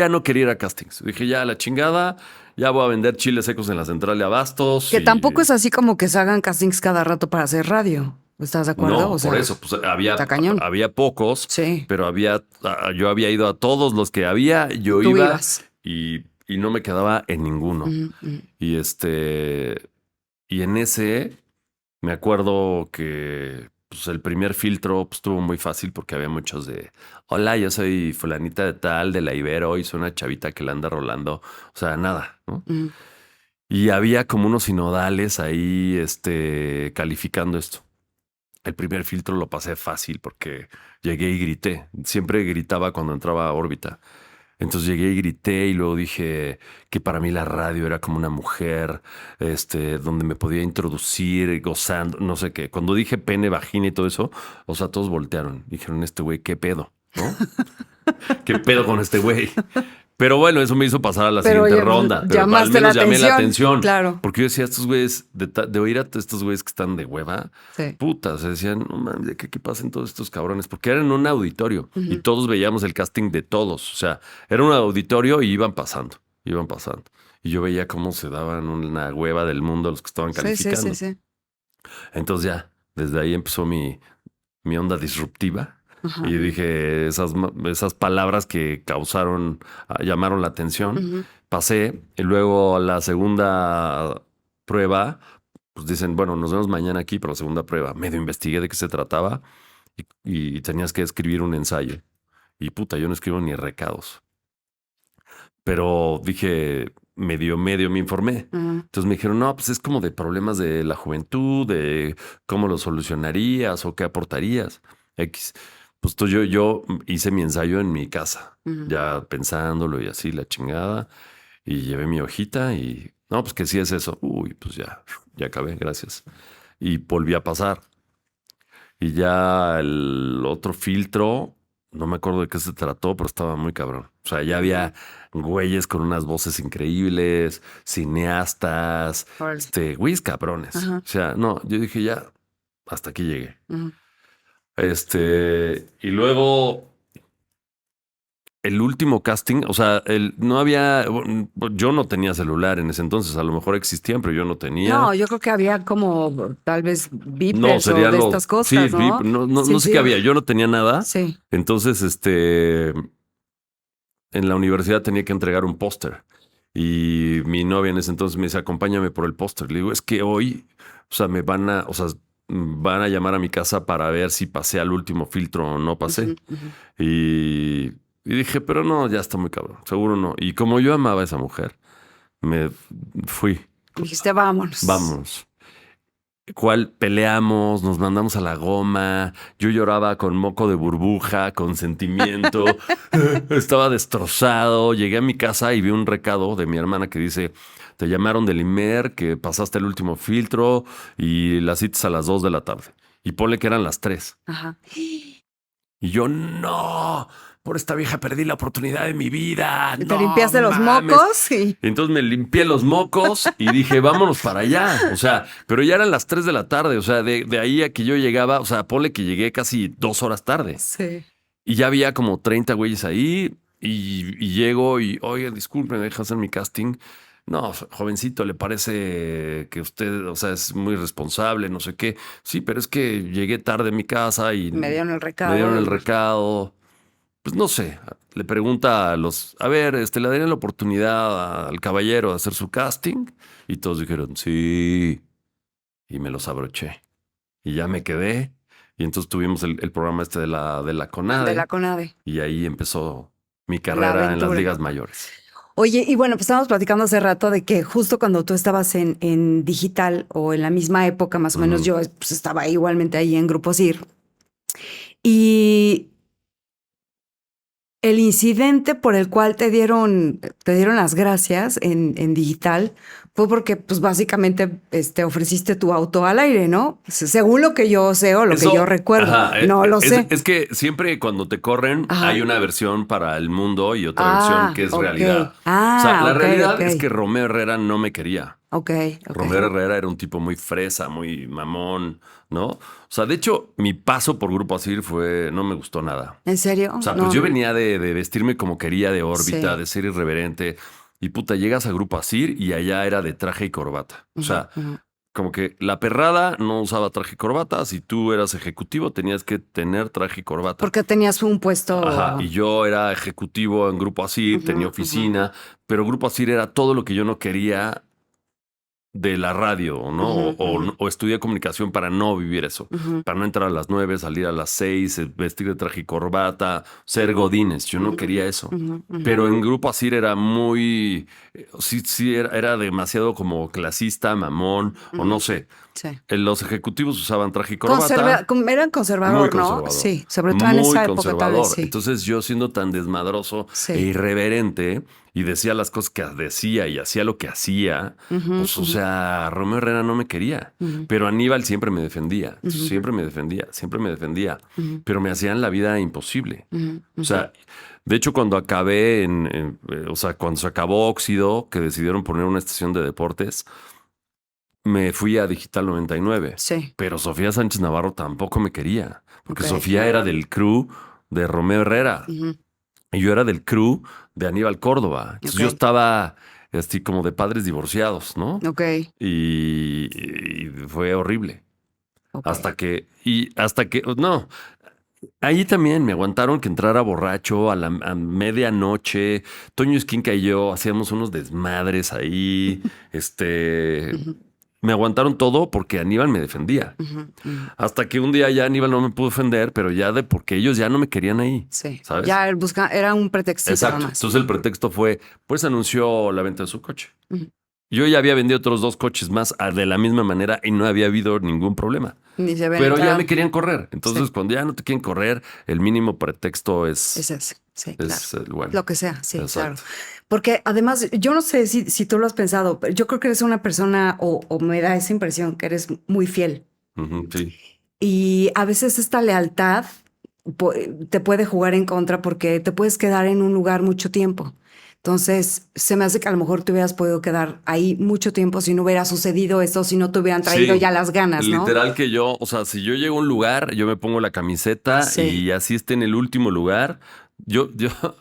no quería ir a castings. Dije, ya la chingada, ya voy a vender chiles secos en la central de abastos. Que tampoco es así como que se hagan castings cada rato para hacer radio. ¿Estás de acuerdo? No, por eso, pues había pocos, sí. Pero yo había ido a todos los que había, yo Tú iba ibas. y no me quedaba en ninguno. Y y en ese me acuerdo que pues el primer filtro pues, estuvo muy fácil porque había muchos de hola, yo soy fulanita de tal, de la Ibero, y soy una chavita que la anda rolando. O sea, nada, ¿no? Y había como unos sinodales ahí calificando esto. El primer filtro lo pasé fácil porque llegué y grité. Siempre gritaba cuando entraba a órbita. Entonces llegué y grité y luego dije que para mí la radio era como una mujer, donde me podía introducir gozando, no sé qué. Cuando dije pene, vagina y todo eso, o sea, todos voltearon. Dijeron, güey, ¿qué pedo? ¿No? ¿Qué pedo con este güey? Pero bueno, eso me hizo pasar a la siguiente ronda. Pero al menos llamé la atención. Claro. Porque yo decía, estos güeyes, de oír a estos güeyes que están de hueva, putas, se decían, no mames, ¿qué pasan todos estos cabrones? Porque era en un auditorio y todos veíamos el casting de todos. O sea, era un auditorio y iban pasando. Y yo veía cómo se daban una hueva del mundo los que estaban calificando. Sí. Entonces ya, desde ahí empezó mi onda disruptiva. Y dije esas palabras que llamaron la atención. Pasé y luego a la segunda prueba, pues dicen, bueno, nos vemos mañana aquí para la segunda prueba. Medio investigué de qué se trataba y tenías que escribir un ensayo. Y puta, yo no escribo ni recados. Pero dije, medio me informé. Entonces me dijeron, no, pues es como de problemas de la juventud, de cómo lo solucionarías o qué aportarías. X. Pues yo hice mi ensayo en mi casa, ya pensándolo y así, la chingada. Y llevé mi hojita y, no, pues que sí es eso. Uy, pues ya acabé, gracias. Y volví a pasar. Y ya el otro filtro, no me acuerdo de qué se trató, pero estaba muy cabrón. O sea, ya había güeyes con unas voces increíbles, cineastas, güeyes cabrones. O sea, no, yo dije ya, hasta aquí llegué. Y luego el último casting, o sea, yo no tenía celular en ese entonces, a lo mejor existían, pero yo no tenía. No, yo creo que había como tal vez vipers o de estas cosas, sí, ¿no? No sé qué había, yo no tenía nada. Sí. Entonces, en la universidad tenía que entregar un póster y mi novia en ese entonces me dice, acompáñame por el póster. Le digo, es que hoy, o sea, van a llamar a mi casa para ver si pasé al último filtro o no pasé. Y dije, pero no, ya está muy cabrón, seguro no. Y como yo amaba a esa mujer, me fui. Dijiste, vámonos. Peleamos, nos mandamos a la goma. Yo lloraba con moco de burbuja, con sentimiento. Estaba destrozado. Llegué a mi casa y vi un recado de mi hermana que dice, te llamaron del IMER, que pasaste el último filtro y las citas a las 2 de la tarde. Y ponle que eran las 3. Ajá. Y yo, no, por esta vieja perdí la oportunidad de mi vida. ¿Te limpiaste los mocos? Sí. Entonces me limpié los mocos y dije, vámonos para allá. O sea, pero ya eran las 3 de la tarde. O sea, de ahí a que yo llegaba, o sea, ponle que llegué casi 2 horas tarde. Sí. Y ya había como 30 güeyes ahí. y llego y, oye, disculpe, ¿me deja hacer mi casting? No, jovencito, le parece que usted, o sea, es muy responsable, no sé qué. Sí, pero es que llegué tarde a mi casa y Me dieron el recado. me dieron el recado. Pues no sé, le pregunta a ver, le darían la oportunidad al caballero de hacer su casting. Y todos dijeron, sí. Y me los abroché. Y ya me quedé. Y entonces tuvimos el programa de la CONADE. De la CONADE. Y ahí empezó mi carrera en las ligas mayores. Oye, y bueno, pues estábamos platicando hace rato de que justo cuando tú estabas en digital o en la misma época, más o menos, yo pues estaba igualmente ahí en Grupo SIR. Y el incidente por el cual te dieron las gracias en digital fue porque, pues, básicamente ofreciste tu auto al aire, ¿no? Según lo que yo sé o lo que yo recuerdo. No lo sé. Es que siempre cuando te corren hay una versión para el mundo y otra versión que es ok. realidad. O sea, la realidad es que Romeo Herrera no me quería. Romeo Herrera era un tipo muy fresa, muy mamón, ¿no? O sea, de hecho, mi paso por Grupo ASIR no me gustó nada. ¿En serio? O sea, pues yo venía de vestirme como quería, de órbita, de ser irreverente. Y puta, llegas a Grupo ASIR y allá era de traje y corbata. O sea, como que la perrada no usaba traje y corbata. Si tú eras ejecutivo, tenías que tener traje y corbata. Porque tenías un puesto. Ajá, y yo era ejecutivo en Grupo ASIR, tenía oficina, pero Grupo ASIR era todo lo que yo no quería de la radio, ¿no? O estudié comunicación para no vivir eso. Para no entrar a las 9, salir a las 6, vestir de traje y corbata, ser godines. Yo no quería eso. Pero en Grupo ASIR era muy... Sí, era demasiado como clasista, mamón, o no sé. Sí. Los ejecutivos usaban traje y corbata. Eran conservador, muy conservador, ¿no? Sí, sobre todo en esa época tal vez, sí. Entonces yo siendo tan desmadroso e irreverente y decía las cosas que decía y hacía lo que hacía, pues o sea, Romeo Herrera no me quería. Pero Aníbal siempre me defendía, siempre me defendía. Pero me hacían la vida imposible. O sea, de hecho cuando acabé o sea, cuando se acabó Óxido, que decidieron poner una estación de deportes, me fui a Digital 99. Sí. Pero Sofía Sánchez Navarro tampoco me quería. Porque Sofía era del crew de Romeo Herrera. Y yo era del crew de Aníbal Córdoba. Entonces yo estaba así como de padres divorciados, ¿no? Y fue horrible. Hasta que... No. Ahí también me aguantaron que entrara borracho a medianoche. Toño Esquinca y yo hacíamos unos desmadres ahí. Me aguantaron todo porque Aníbal me defendía. Hasta que un día ya Aníbal no me pudo defender, pero ya porque ellos ya no me querían ahí. Sí. ¿Sabes? Ya era un pretexto. Exacto. Entonces el pretexto fue, pues anunció la venta de su coche. Yo ya había vendido otros 2 coches más de la misma manera y no había habido ningún problema. Pero ya me querían correr. Entonces, cuando ya no te quieren correr, el mínimo pretexto es ese. Sí, bueno. Lo que sea, sí, Exacto. claro. Porque además, yo no sé si tú lo has pensado, pero yo creo que eres una persona, o me da esa impresión, que eres muy fiel. Sí. Y a veces esta lealtad te puede jugar en contra porque te puedes quedar en un lugar mucho tiempo. Entonces, se me hace que a lo mejor te hubieras podido quedar ahí mucho tiempo si no hubiera sucedido esto, si no te hubieran traído ya las ganas, ¿no? Literal que yo, o sea, si yo llego a un lugar, yo me pongo la camiseta y así esté en el último lugar. Yo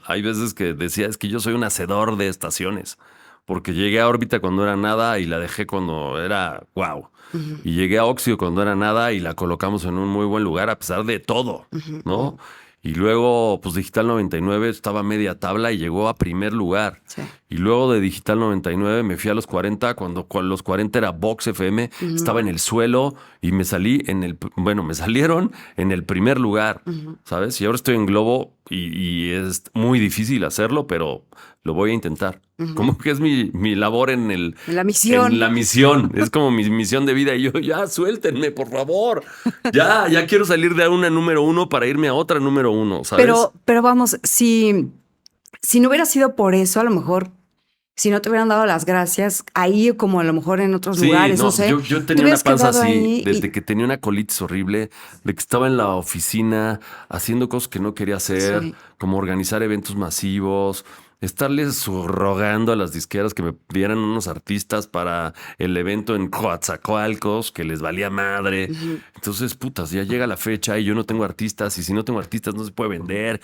hay veces que decía, es que yo soy un hacedor de estaciones, porque llegué a órbita cuando era nada y la dejé cuando era wow. Y llegué a Óxido cuando era nada y la colocamos en un muy buen lugar a pesar de todo, ¿no? Y luego, pues Digital 99 estaba a media tabla y llegó a primer lugar. Sí. Y luego de Digital 99 me fui a los 40, cuando los 40 era Vox FM, estaba en el suelo y me salieron en el primer lugar, ¿sabes? Y ahora estoy en Globo y es muy difícil hacerlo, pero lo voy a intentar. Como que es mi labor en la misión. En la misión. Es como mi misión de vida. Y yo, ya, suéltenme, por favor. Ya quiero salir de una número 1 para irme a otra número 1, ¿sabes? Pero vamos, si no hubiera sido por eso, a lo mejor, si no te hubieran dado las gracias, ahí como a lo mejor en otros lugares, no sé. Yo tenía una panza así, desde que tenía una colitis horrible, de que estaba en la oficina haciendo cosas que no quería hacer, como organizar eventos masivos, estarles rogando a las disqueras que me dieran unos artistas para el evento en Coatzacoalcos, que les valía madre. Entonces, putas, ya llega la fecha y yo no tengo artistas, y si no tengo artistas no se puede vender.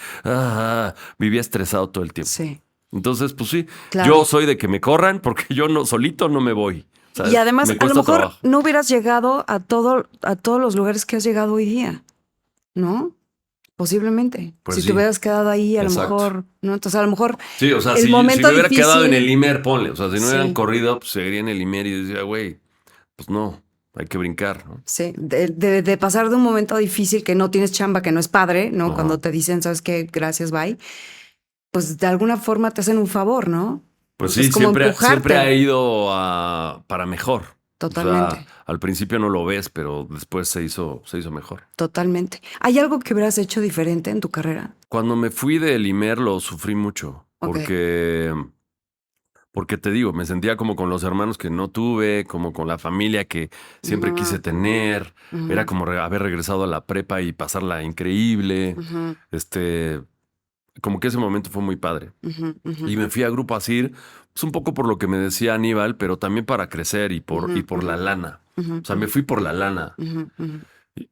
Vivía estresado todo el tiempo. Sí, Entonces, pues sí, claro. yo soy de que me corran porque yo no solito no me voy. ¿Sabes? Y además, Me a lo cuesta mejor trabajo. no hubieras llegado a todos los lugares que has llegado hoy día, ¿no? Posiblemente. Pues Si sí. te hubieras quedado ahí, a lo Exacto. mejor, ¿no? Entonces, a lo mejor Sí, o sea, el si momento me hubiera quedado en difícil- el Imer, ponle. O sea, si no hubieran Sí. corrido, pues seguiría en el Imer y decía, güey, pues no, hay que brincar, ¿no? Sí, de pasar de un momento difícil que no tienes chamba, que no es padre, ¿no? Ajá. Cuando te dicen, ¿sabes qué? Gracias, bye. Pues de alguna forma te hacen un favor, ¿no? Pues Es sí, como siempre empujarte. ha ido para mejor. Totalmente. O sea, al principio no lo ves, pero después se hizo mejor. Totalmente. ¿Hay algo que hubieras hecho diferente en tu carrera? Cuando me fui del Imer lo sufrí mucho, Ok. porque te digo, me sentía como con los hermanos que no tuve, como con la familia que siempre quise tener. Era como haber regresado a la prepa y pasarla increíble. Ujú, Como que ese momento fue muy padre. ujú, ujú, Y me fui a Grupo Asir, pues un poco por lo que me decía Aníbal, pero también para crecer y por la lana. ujú, O sea, me fui por la lana. ujú, ujú. Y,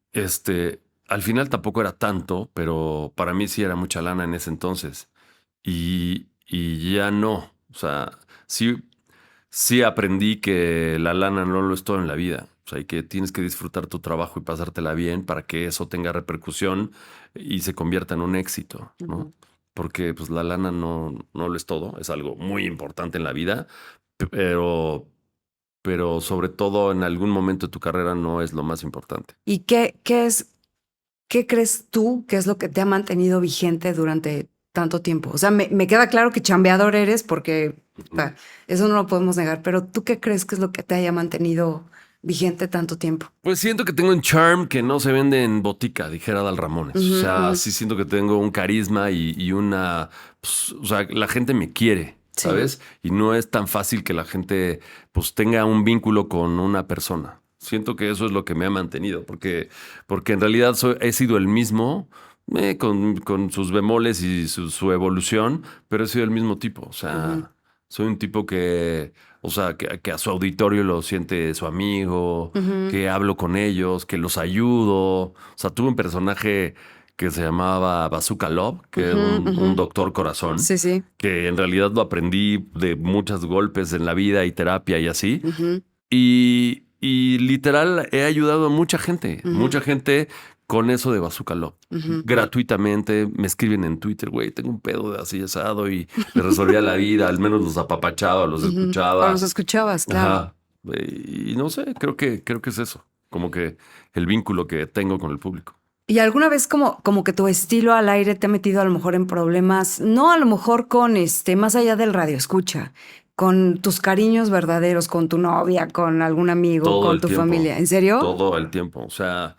al final tampoco era tanto, pero para mí sí era mucha lana en ese entonces. Y ya no. O sea, sí aprendí que la lana no lo es todo en la vida. O sea, y que tienes que disfrutar tu trabajo y pasártela bien para que eso tenga repercusión y se convierta en un éxito, ¿no? Porque pues la lana no lo es todo, es algo muy importante en la vida, pero, pero sobre todo en algún momento de tu carrera no es lo más importante. ¿Y qué crees tú que es lo que te ha mantenido vigente durante tanto tiempo? O sea, me queda claro que chambeador eres porque o sea, eso no lo podemos negar, pero ¿tú qué crees que es lo que te haya mantenido vigente tanto tiempo? Pues siento que tengo un charm que no se vende en botica, dijera Dal Ramones. O sea, sí siento que tengo un carisma y una... pues, o sea, la gente me quiere, Sí. ¿sabes? Y no es tan fácil que la gente pues tenga un vínculo con una persona. Siento que eso es lo que me ha mantenido, porque en realidad he sido el mismo, con sus bemoles y su evolución, pero he sido el mismo tipo. O sea, soy un tipo que... O sea, que a su auditorio lo siente su amigo, que hablo con ellos, que los ayudo. O sea, tuve un personaje que se llamaba Bazooka Love, que era un doctor corazón, Sí, sí. que en realidad lo aprendí de muchos golpes en la vida y terapia y así. Y literal he ayudado a mucha gente con eso de Bazooka Love. Gratuitamente me escriben en Twitter, güey, tengo un pedo de así asado y le resolvía la vida, al menos los apapachaba, los O escuchaba. los escuchabas, claro. Ajá. Y no sé, creo que es eso, como que el vínculo que tengo con el público. ¿Y alguna vez como que tu estilo al aire te ha metido a lo mejor en problemas? No a lo mejor con más allá del radio escucha, con tus cariños verdaderos, con tu novia, con algún amigo, Todo con el tu tiempo. familia. ¿En serio? Todo el tiempo. O sea,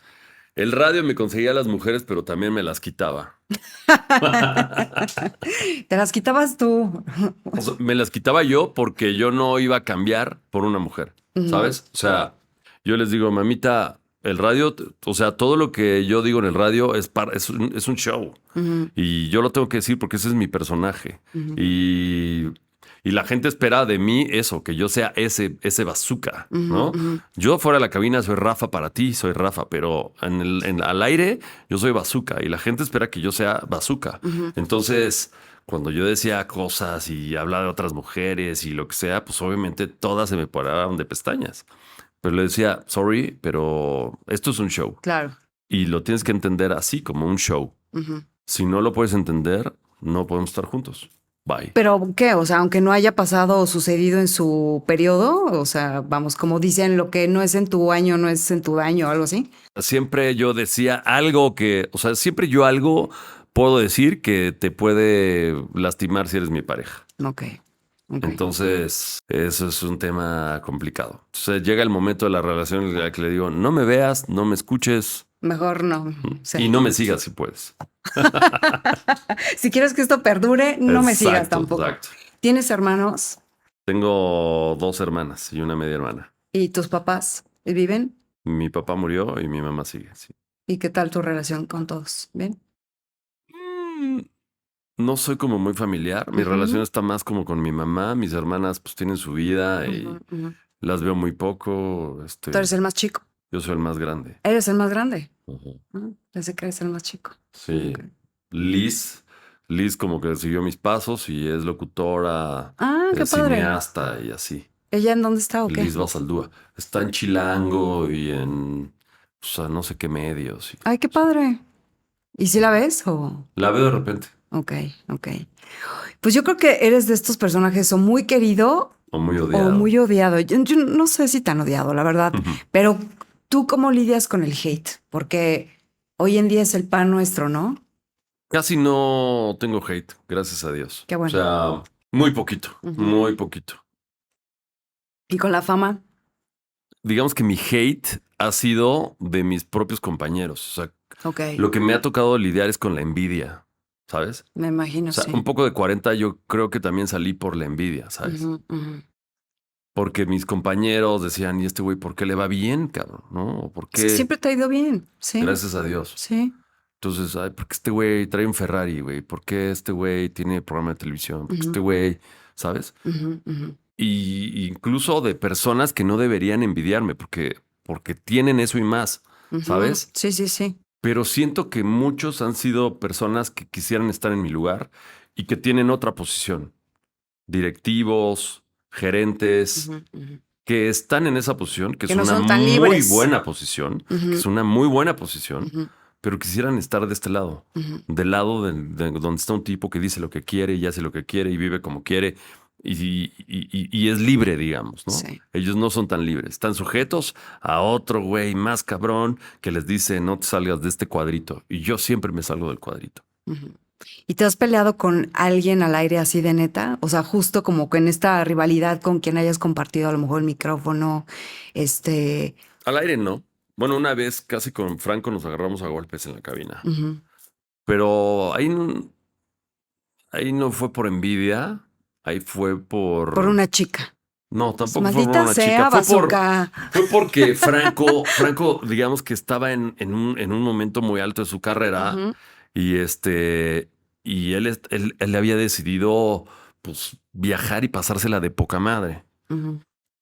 el radio me conseguía a las mujeres, pero también me las quitaba. Te las quitabas tú. O sea, me las quitaba yo porque yo no iba a cambiar por una mujer, ¿sabes? O sea, yo les digo, mamita, el radio, o sea, todo lo que yo digo en el radio es un show. Y yo lo tengo que decir porque ese es mi personaje. Y la gente espera de mí eso, que yo sea ese bazooka, ¿no? Yo fuera de la cabina soy Rafa para ti, soy Rafa, pero al aire yo soy bazooka y la gente espera que yo sea bazooka. Entonces, cuando yo decía cosas y hablaba de otras mujeres y lo que sea, pues obviamente todas se me paraban de pestañas. Pero le decía, sorry, pero esto es un show. Claro. Y lo tienes que entender así, como un show. Si no lo puedes entender, no podemos estar juntos. Bye. ¿Pero qué? O sea, aunque no haya pasado o sucedido en su periodo, o sea, vamos, como dicen, lo que no es en tu año, no es en tu daño o algo así. Siempre yo decía algo o sea, siempre yo algo puedo decir que te puede lastimar si eres mi pareja. Ok. Entonces, eso es un tema complicado. Entonces, llega el momento de la relación en el que le digo, no me veas, no me escuches Mejor no. Sí. y no me sigas si puedes. Si quieres que esto perdure, no me sigas Exacto, tampoco. exacto. ¿Tienes hermanos? Tengo 2 hermanas y una media hermana. ¿Y tus papás viven? Mi papá murió y mi mamá sigue, sí. ¿Y qué tal tu relación con todos? ¿Bien? no soy como muy familiar. Mi relación está más como con mi mamá. Mis hermanas pues tienen su vida y las veo muy poco. Tú eres el más chico. Yo soy el más grande. Eres el más grande. Ujú. Pensé que eres el más chico. Sí. Ok. Liz como que siguió mis pasos y es locutora, Qué padre. cineasta y así. ¿Ella en dónde está o qué? Liz Basaldúa. Está en Chilango y en, o sea, no sé qué medios. Ay, qué padre. ¿Y si la ves o...? La veo de repente. Ok. Pues yo creo que eres de estos personajes o muy querido O muy odiado. o muy odiado. Yo no sé si tan odiado, la verdad. Pero ¿tú cómo lidias con el hate? Porque hoy en día es el pan nuestro, ¿no? Casi no tengo hate, gracias a Dios. Qué bueno. O sea, muy poquito, muy poquito. ¿Y con la fama? Digamos que mi hate ha sido de mis propios compañeros. O sea, Ok. lo que me ha tocado lidiar es con la envidia, ¿sabes? Me imagino, O sea, sí. un poco de 40 yo creo que también salí por la envidia, ¿sabes? Porque mis compañeros decían, ¿y este güey por qué le va bien, cabrón? ¿No? ¿O por qué? Siempre te ha ido bien, sí. Gracias a Dios. Sí. Entonces, ay, ¿por qué este güey trae un Ferrari, güey? ¿Por qué este güey tiene programa de televisión? ¿Por qué este güey, ¿sabes? Y incluso de personas que no deberían envidiarme porque tienen eso y más, ¿sabes? Sí. Pero siento que muchos han sido personas que quisieran estar en mi lugar y que tienen otra posición. Directivos, gerentes, que están en esa posición, que Que es no una son tan muy libres. buena posición, que es una muy buena posición, pero quisieran estar de este lado, del lado de donde está un tipo que dice lo que quiere y hace lo que quiere y vive como quiere y es libre, digamos, ¿no? Sí. Ellos no son tan libres, están sujetos a otro güey más cabrón que les dice no te salgas de este cuadrito y yo siempre me salgo del cuadrito. ¿Y te has peleado con alguien al aire así de neta? O sea, justo como que en esta rivalidad con quien hayas compartido a lo mejor el micrófono, Al aire no. Bueno, una vez casi con Franco nos agarramos a golpes en la cabina. Pero ahí no fue por envidia, ahí fue por una chica. No, Pues, tampoco fue por maldita una sea, chica. bazooka. Fue porque Franco, digamos que estaba en un momento muy alto de su carrera y y él le había decidido pues viajar y pasársela de poca madre.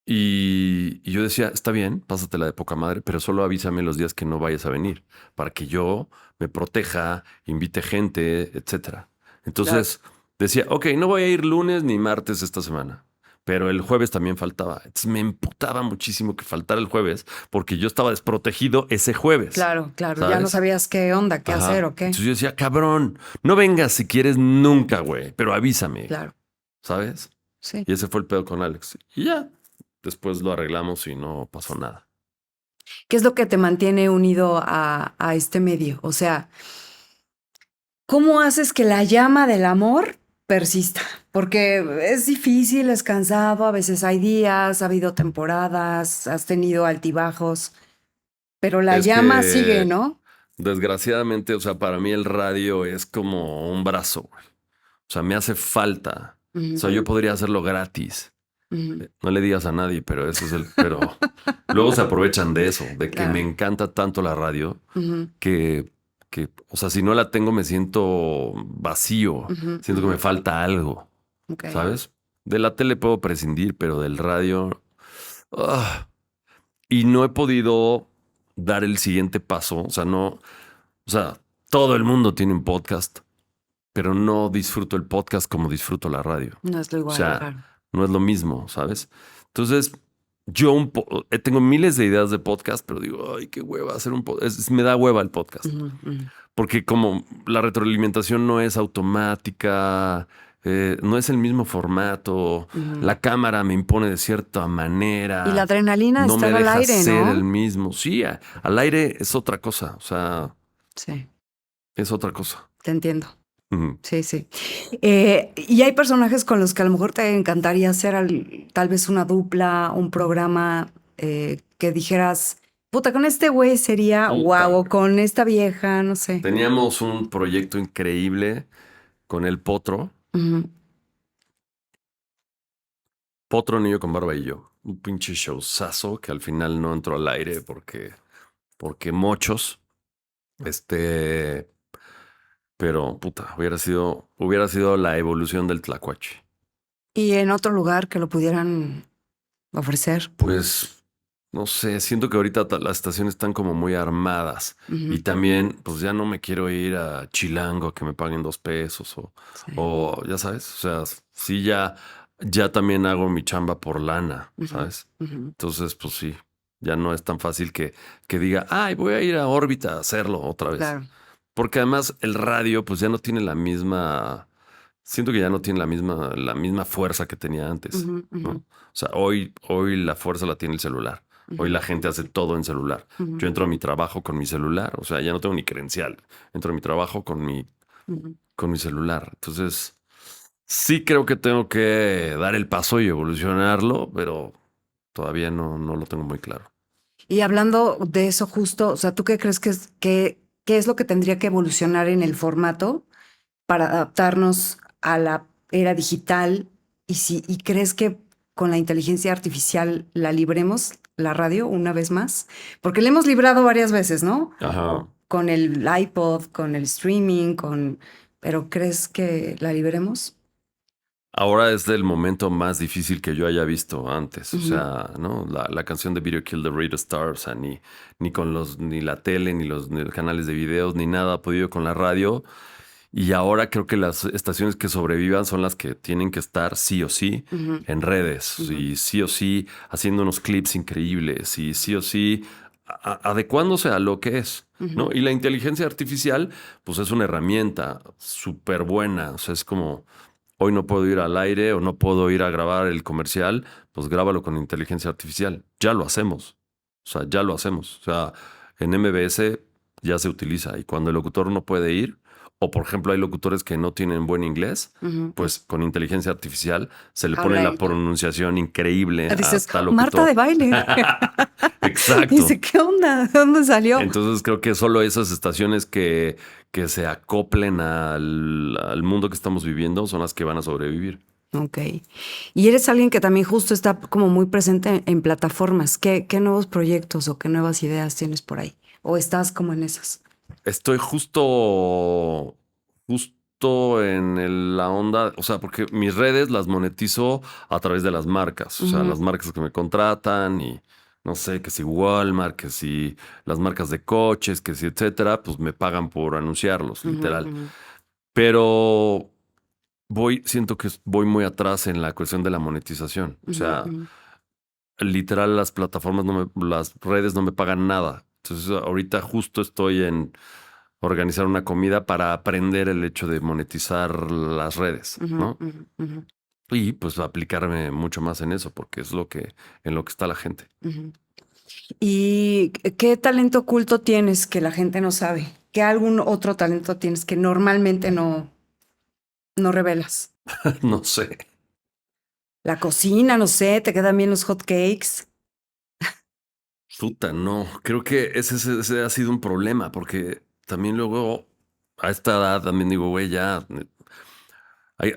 Y yo decía, está bien, pásatela de poca madre, pero solo avísame los días que no vayas a venir para que yo me proteja, invite gente, etcétera. Entonces decía, ok, no voy a ir lunes ni martes esta semana, pero el jueves también faltaba. Entonces me emputaba muchísimo que faltara el jueves porque yo estaba desprotegido ese jueves. Claro, ya ¿sabes? no sabías qué onda, qué hacer o qué. Entonces yo decía, cabrón, no vengas si quieres nunca, güey, pero avísame. Claro. ¿Sabes? Sí. Y ese fue el pedo con Alex. Y ya, después lo arreglamos y no pasó nada. ¿Qué es lo que te mantiene unido a este medio? O sea, ¿cómo haces que la llama del amor persista? Porque es difícil, es cansado, a veces hay días, ha habido temporadas, has tenido altibajos, pero la Es llama que, sigue, ¿no? Desgraciadamente, o sea, para mí el radio es como un brazo, güey. O sea, me hace falta. O sea, yo podría hacerlo gratis. No le digas a nadie, pero ese es pero luego se aprovechan de eso, de que Claro. me encanta tanto la radio que, o sea, si no la tengo me siento vacío, siento que me falta algo, Ok. ¿sabes? De la tele puedo prescindir, pero del radio... Y no he podido dar el siguiente paso, o sea, todo el mundo tiene un podcast, pero no disfruto el podcast como disfruto la radio. No es lo igual, O sea, claro. no es lo mismo, ¿sabes? Entonces, yo tengo miles de ideas de podcast, pero digo, ay, qué hueva hacer un podcast. Me da hueva el podcast. Porque como la retroalimentación no es automática, no es el mismo formato, la cámara me impone de cierta manera. Y la adrenalina no está me al deja aire, ser ¿no? el mismo. Sí, al aire es otra cosa, o sea, Sí, es otra cosa. te entiendo. Ujú. Sí. Y hay personajes con los que a lo mejor te encantaría hacer tal vez una dupla, un programa que dijeras, puta, con este güey sería Puta, guau, o güey. con esta vieja, no sé. Teníamos un proyecto increíble con el Potro. Potro, Niño con Barba y yo. Un pinche showzazo que al final no entró al aire porque mochos. Pues Pero, puta, hubiera sido la evolución del tlacuache. Y en otro lugar que lo pudieran ofrecer. Pues, no sé, siento que ahorita las estaciones están como muy armadas. Ujú. Y también, pues ya no me quiero ir a Chilango a que me paguen $2 Sí. o ya sabes, o sea, sí ya también hago mi chamba por lana, Ujú, ¿sabes? ujú. Entonces, pues sí, ya no es tan fácil que diga, ay, voy a ir a órbita a hacerlo otra vez. Claro. Porque además el radio, pues ya no tiene la misma, siento que ya no tiene la misma fuerza que tenía antes, Ujú, ¿no? ujú, O sea, hoy la fuerza la tiene el celular. Hoy ujú, la gente hace todo en celular. ujú, Yo entro a mi trabajo con mi celular, o sea, ya no tengo ni credencial. Entro a mi trabajo ujú. con mi celular. Entonces, sí creo que tengo que dar el paso y evolucionarlo, pero todavía no lo tengo muy claro. Y hablando de eso justo, o sea, ¿tú qué crees qué es lo que tendría que evolucionar en el formato para adaptarnos a la era digital? ¿Y crees que con la inteligencia artificial la libremos, la radio, una vez más? Porque la hemos librado varias veces, ¿no? Ajá. Con el iPod, con el streaming, pero ¿crees que la libremos? Ahora es el momento más difícil que yo haya visto antes. O Ujú, sea, ¿no? La canción de Video Kill the Radio Star, o sea, ni la tele, ni los canales de videos, ni nada ha podido con la radio. Y ahora creo que las estaciones que sobrevivan son las que tienen que estar sí o sí ujú, en redes ujú, y sí o sí haciendo unos clips increíbles y sí o sí adecuándose a lo que es, ¿no? ujú. Y la inteligencia artificial, pues es una herramienta súper buena. O sea, es como hoy no puedo ir al aire o no puedo ir a grabar el comercial, pues grábalo con inteligencia artificial. Ya lo hacemos. O sea, ya lo hacemos. O sea, en MBS ya se utiliza y cuando el locutor no puede ir, o por ejemplo hay locutores que no tienen buen inglés, Ujú. pues con inteligencia artificial se le pone Habla la él, ¿no? pronunciación increíble a Dices, tal Marta de locutor. baile. Exacto. Dice, ¿qué onda? ¿De dónde salió? Entonces creo que solo esas estaciones que se acoplen al mundo que estamos viviendo son las que van a sobrevivir. Ok. Y eres alguien que también justo está como muy presente en plataformas. ¿Qué nuevos proyectos o qué nuevas ideas tienes por ahí? ¿O estás como en esas? Estoy justo en la onda, o sea, porque mis redes las monetizo a través de las marcas, o sea, Ujú, las marcas que me contratan y no sé, que si Walmart, que si las marcas de coches, que si etcétera, pues me pagan por anunciarlos, ujú, literal. ujú, Pero siento que voy muy atrás en la cuestión de la monetización. O ujú, sea, ujú. literal las plataformas las redes no me pagan nada. Entonces ahorita justo estoy en organizar una comida para aprender el hecho de monetizar las redes, Ujú, ¿no? ujú, ujú, Y pues aplicarme mucho más en eso, porque es en lo que está la gente. ujú. ¿Y qué talento oculto tienes que la gente no sabe? ¿Qué algún otro talento tienes que normalmente no revelas? No sé. La cocina, no sé, te quedan bien los hot cakes. Puta, no. Creo que ese ha sido un problema, porque también luego a esta edad también digo, güey, ya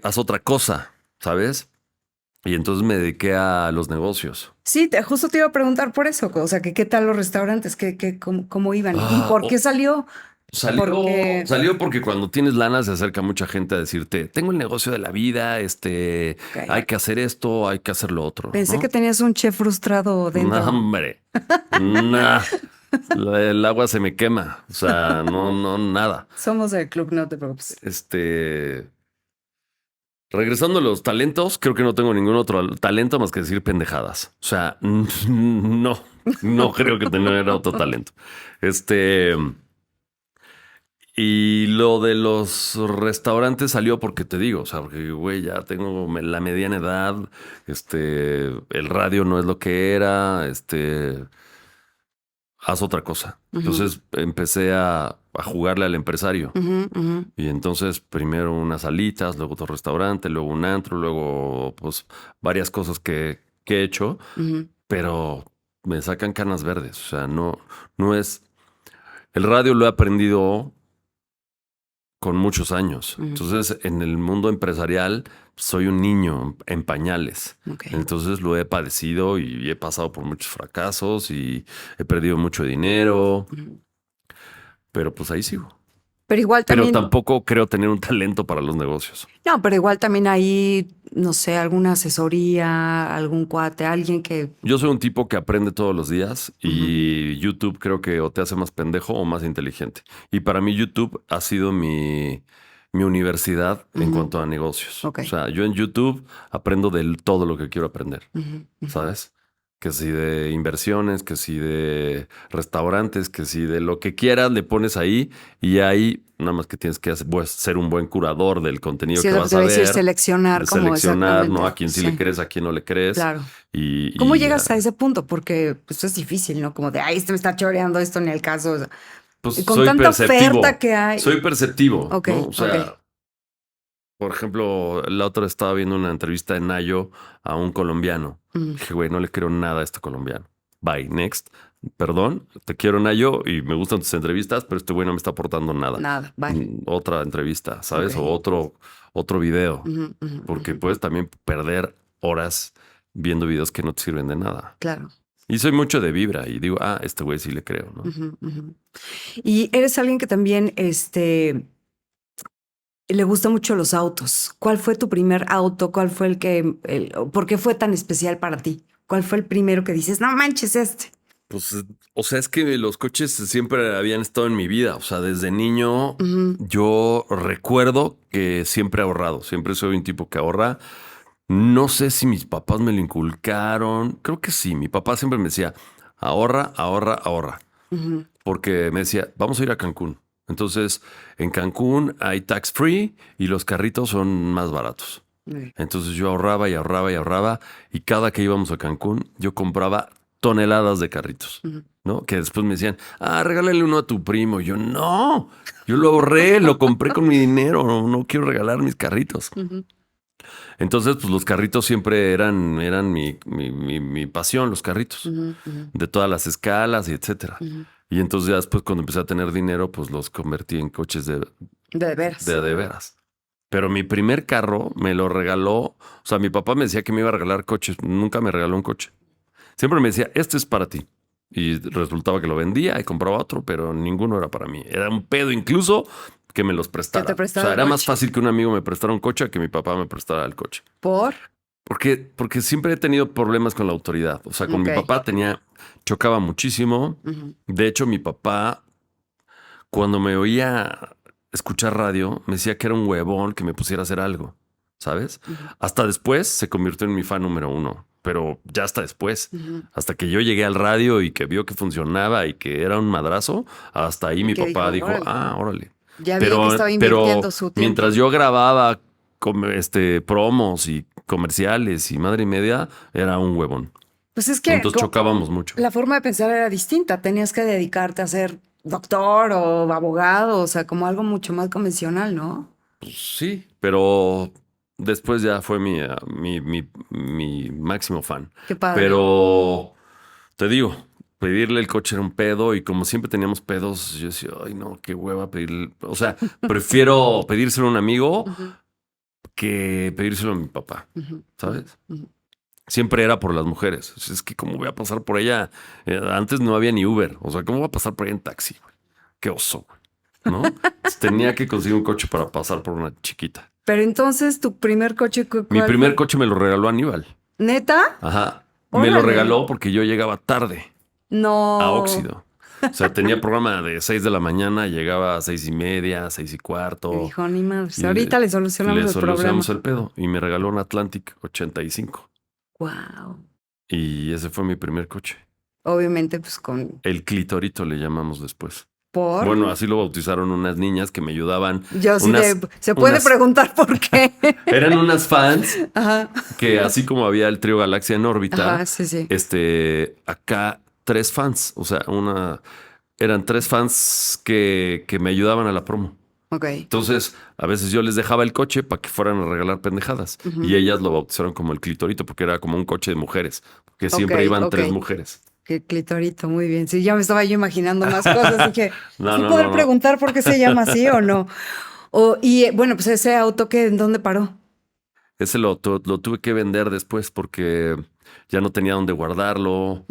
haz otra cosa, ¿sabes? Y entonces me dediqué a los negocios. Sí, justo te iba a preguntar por eso, o sea, que qué tal los restaurantes, cómo iban y Ah, por qué salió. Porque, salió porque cuando tienes lana se acerca mucha gente a decirte, tengo el negocio de la vida, ok, hay que hacer esto, hay que hacer lo otro, pensé que ¿no? tenías un chef frustrado No, dentro. hombre, nah, el agua se me quema, o sea, no, nada. Somos del club, no te preocupes. Regresando a los talentos, creo que no tengo ningún otro talento más que decir pendejadas. O sea, no creo que tenga otro talento. Este, y lo de los restaurantes salió porque te digo, o sea, porque, güey, ya tengo la mediana edad, el radio no es lo que era, haz otra cosa. Ujú, Entonces empecé a jugarle al empresario. ujú, ujú, Y entonces primero unas alitas, luego otro restaurante, luego un antro, luego pues varias cosas que he hecho, ujú, pero me sacan canas verdes. O sea, no es... El radio lo he aprendido con muchos años. ujú. Entonces, en el mundo empresarial, soy un niño en pañales. Ok. Entonces lo he padecido y he pasado por muchos fracasos y he perdido mucho dinero, Ujú. pero pues ahí sigo. Pero igual Pero también... tampoco creo tener un talento para los negocios. No, pero igual también hay, no sé, alguna asesoría, algún cuate, alguien que... Yo soy un tipo que aprende todos los días y YouTube creo que o te hace más pendejo o más inteligente. Y para mí YouTube ha sido mi universidad en cuanto a negocios. Ok. O sea, yo en YouTube aprendo de todo lo que quiero aprender, ¿sabes? Que si de inversiones, que si de restaurantes, que si de lo que quieras le pones ahí y ahí nada más que tienes que ser un buen curador del contenido Sí, que es lo vas que te a iba a decir, ver. seleccionar como Seleccionar, ¿no? exactamente. A quién sí le crees, a quién no le crees. Claro. Y, ¿Cómo y, llegas ah, a ese punto? Porque pues, es difícil, ¿no? Como de, ay, este me está choreando, esto ni el caso. O sea, Pues y con soy tanta perceptivo. oferta que hay. Soy perceptivo, Ok, ¿no? O ok. sea, por ejemplo, la otra estaba viendo una entrevista de Nayo a un colombiano. Dije, güey, no le creo nada a este colombiano. Bye, next. Perdón, te quiero, Nayo, y me gustan tus entrevistas, pero este güey no me está aportando nada. Nada, vale. Otra entrevista, ¿sabes? Ok. O otro video. Porque puedes también perder horas viendo videos que no te sirven de nada. Claro. Y soy mucho de vibra y digo, este güey sí le creo, ¿no? Y eres alguien que también, le gustan mucho los autos. ¿Cuál fue tu primer auto? ¿Cuál fue por qué fue tan especial para ti? ¿Cuál fue el primero que dices, no manches este? Pues, o sea, es que los coches siempre habían estado en mi vida. O sea, desde niño yo recuerdo que siempre he ahorrado. Siempre soy un tipo que ahorra. No sé si mis papás me lo inculcaron. Creo que sí. Mi papá siempre me decía, ahorra, ahorra, ahorra. Porque me decía, vamos a ir a Cancún. Entonces, en Cancún hay tax free y los carritos son más baratos. Entonces yo ahorraba y ahorraba y ahorraba. Y cada que íbamos a Cancún, yo compraba toneladas de carritos, ¿no? Que después me decían, regálale uno a tu primo. Y yo, no, yo lo ahorré, lo compré con mi dinero. No quiero regalar mis carritos. Entonces, pues los carritos siempre eran mi pasión, los carritos, de todas las escalas y etcétera. Y entonces ya después cuando empecé a tener dinero, pues los convertí en coches de veras. de veras. Pero mi primer carro me lo regaló, o sea, mi papá me decía que me iba a regalar coches, nunca me regaló un coche. Siempre me decía, este es para ti. Y resultaba que lo vendía y compraba otro, pero ninguno era para mí. Era un pedo incluso que me los prestara. Que te prestara O sea, el era más coche. fácil que un amigo me prestara un coche a que mi papá me prestara el coche. ¿Por? Porque siempre he tenido problemas con la autoridad. O sea, con mi papá chocaba muchísimo. De hecho, mi papá, cuando me oía escuchar radio, me decía que era un huevón que me pusiera a hacer algo, ¿sabes? Hasta después se convirtió en mi fan número uno, pero ya hasta después. Hasta que yo llegué al radio y que vio que funcionaba y que era un madrazo, hasta ahí mi papá dijo, órale. Ya vi que estaba invirtiendo su tiempo. Mientras yo grababa promos y comerciales y madre y media, era un huevón. Pues es que entonces chocábamos mucho. La forma de pensar era distinta. Tenías que dedicarte a ser doctor o abogado, o sea, como algo mucho más convencional, ¿no? Pues sí, pero después ya fue mi máximo fan. Qué padre. Pero te digo, pedirle el coche era un pedo y como siempre teníamos pedos, yo decía, ay no, qué hueva pedirle. O sea, prefiero pedírselo a un amigo que pedírselo a mi papá, ¿sabes? Siempre era por las mujeres. Es que cómo voy a pasar por ella. Antes no había ni Uber. O sea, ¿cómo voy a pasar por ella en taxi? Güey? Qué oso, güey. ¿No? Tenía que conseguir un coche para pasar por una chiquita. Pero entonces, ¿tu primer coche cuál Mi primer fue? coche me lo regaló Aníbal. ¿Neta? Ajá. Órale. Me lo regaló porque yo llegaba tarde No. a Óxido. O sea, tenía programa de 6 de la mañana, llegaba a 6:30, 6:15. Y dijo, ni más. Y Ahorita le solucionamos el problema. Le solucionamos el pedo. Y me regaló un Atlantic 85. Wow. Y ese fue mi primer coche. Obviamente, pues con... El clitorito le llamamos después. ¿Por? Bueno, así lo bautizaron unas niñas que me ayudaban. Yo sí se puede preguntar por qué. Eran unas fans Ajá. que así como había el trío Galaxia en órbita, Ajá, sí. acá 3 fans. O sea, eran 3 fans que me ayudaban a la promo. Ok. Entonces, a veces yo les dejaba el coche para que fueran a regalar pendejadas. Y ellas lo bautizaron como el clitorito porque era como un coche de mujeres. Porque siempre iban 3 mujeres. Qué clitorito, muy bien. Sí, ya me estaba yo imaginando más cosas. Dije, No, ¿podré preguntar por qué se llama así o no? Bueno, pues ese auto, ¿en dónde paró? Ese lo tuve que vender después porque ya no tenía dónde guardarlo.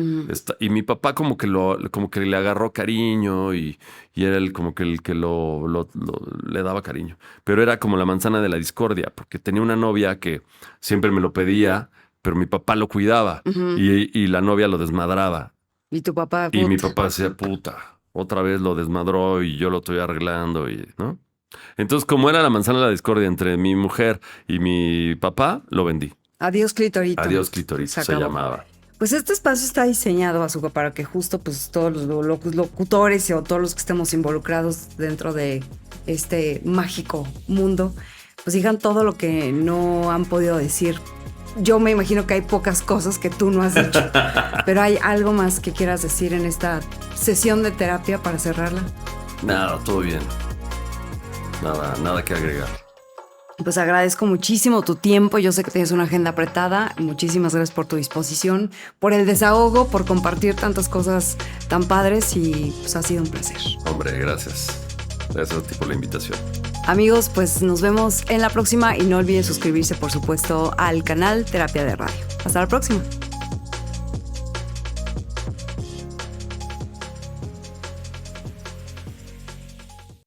Y mi papá como que le agarró cariño y era como que el que le daba cariño. Pero era como la manzana de la discordia, porque tenía una novia que siempre me lo pedía, pero mi papá lo cuidaba y la novia lo desmadraba. Y tu papá... Y mi papá decía, puta, otra vez lo desmadró y yo lo estoy arreglando, ¿no? Entonces, como era la manzana de la discordia entre mi mujer y mi papá, lo vendí. Adiós, Clitorito. Adiós, Clitorito, se llamaba. Pues este espacio está diseñado, Azúcar, para que justo pues todos los locutores o todos los que estemos involucrados dentro de este mágico mundo, pues digan todo lo que no han podido decir. Yo me imagino que hay pocas cosas que tú no has dicho, pero ¿hay algo más que quieras decir en esta sesión de terapia para cerrarla? Nada, todo bien. Nada que agregar. Pues agradezco muchísimo tu tiempo. Yo sé que tienes una agenda apretada. Muchísimas gracias por tu disposición, por el desahogo, por compartir tantas cosas tan padres y pues ha sido un placer. Hombre, gracias. Gracias a ti por la invitación. Amigos, pues nos vemos en la próxima y no olviden suscribirse, por supuesto, al canal Terapia de Radio. Hasta la próxima.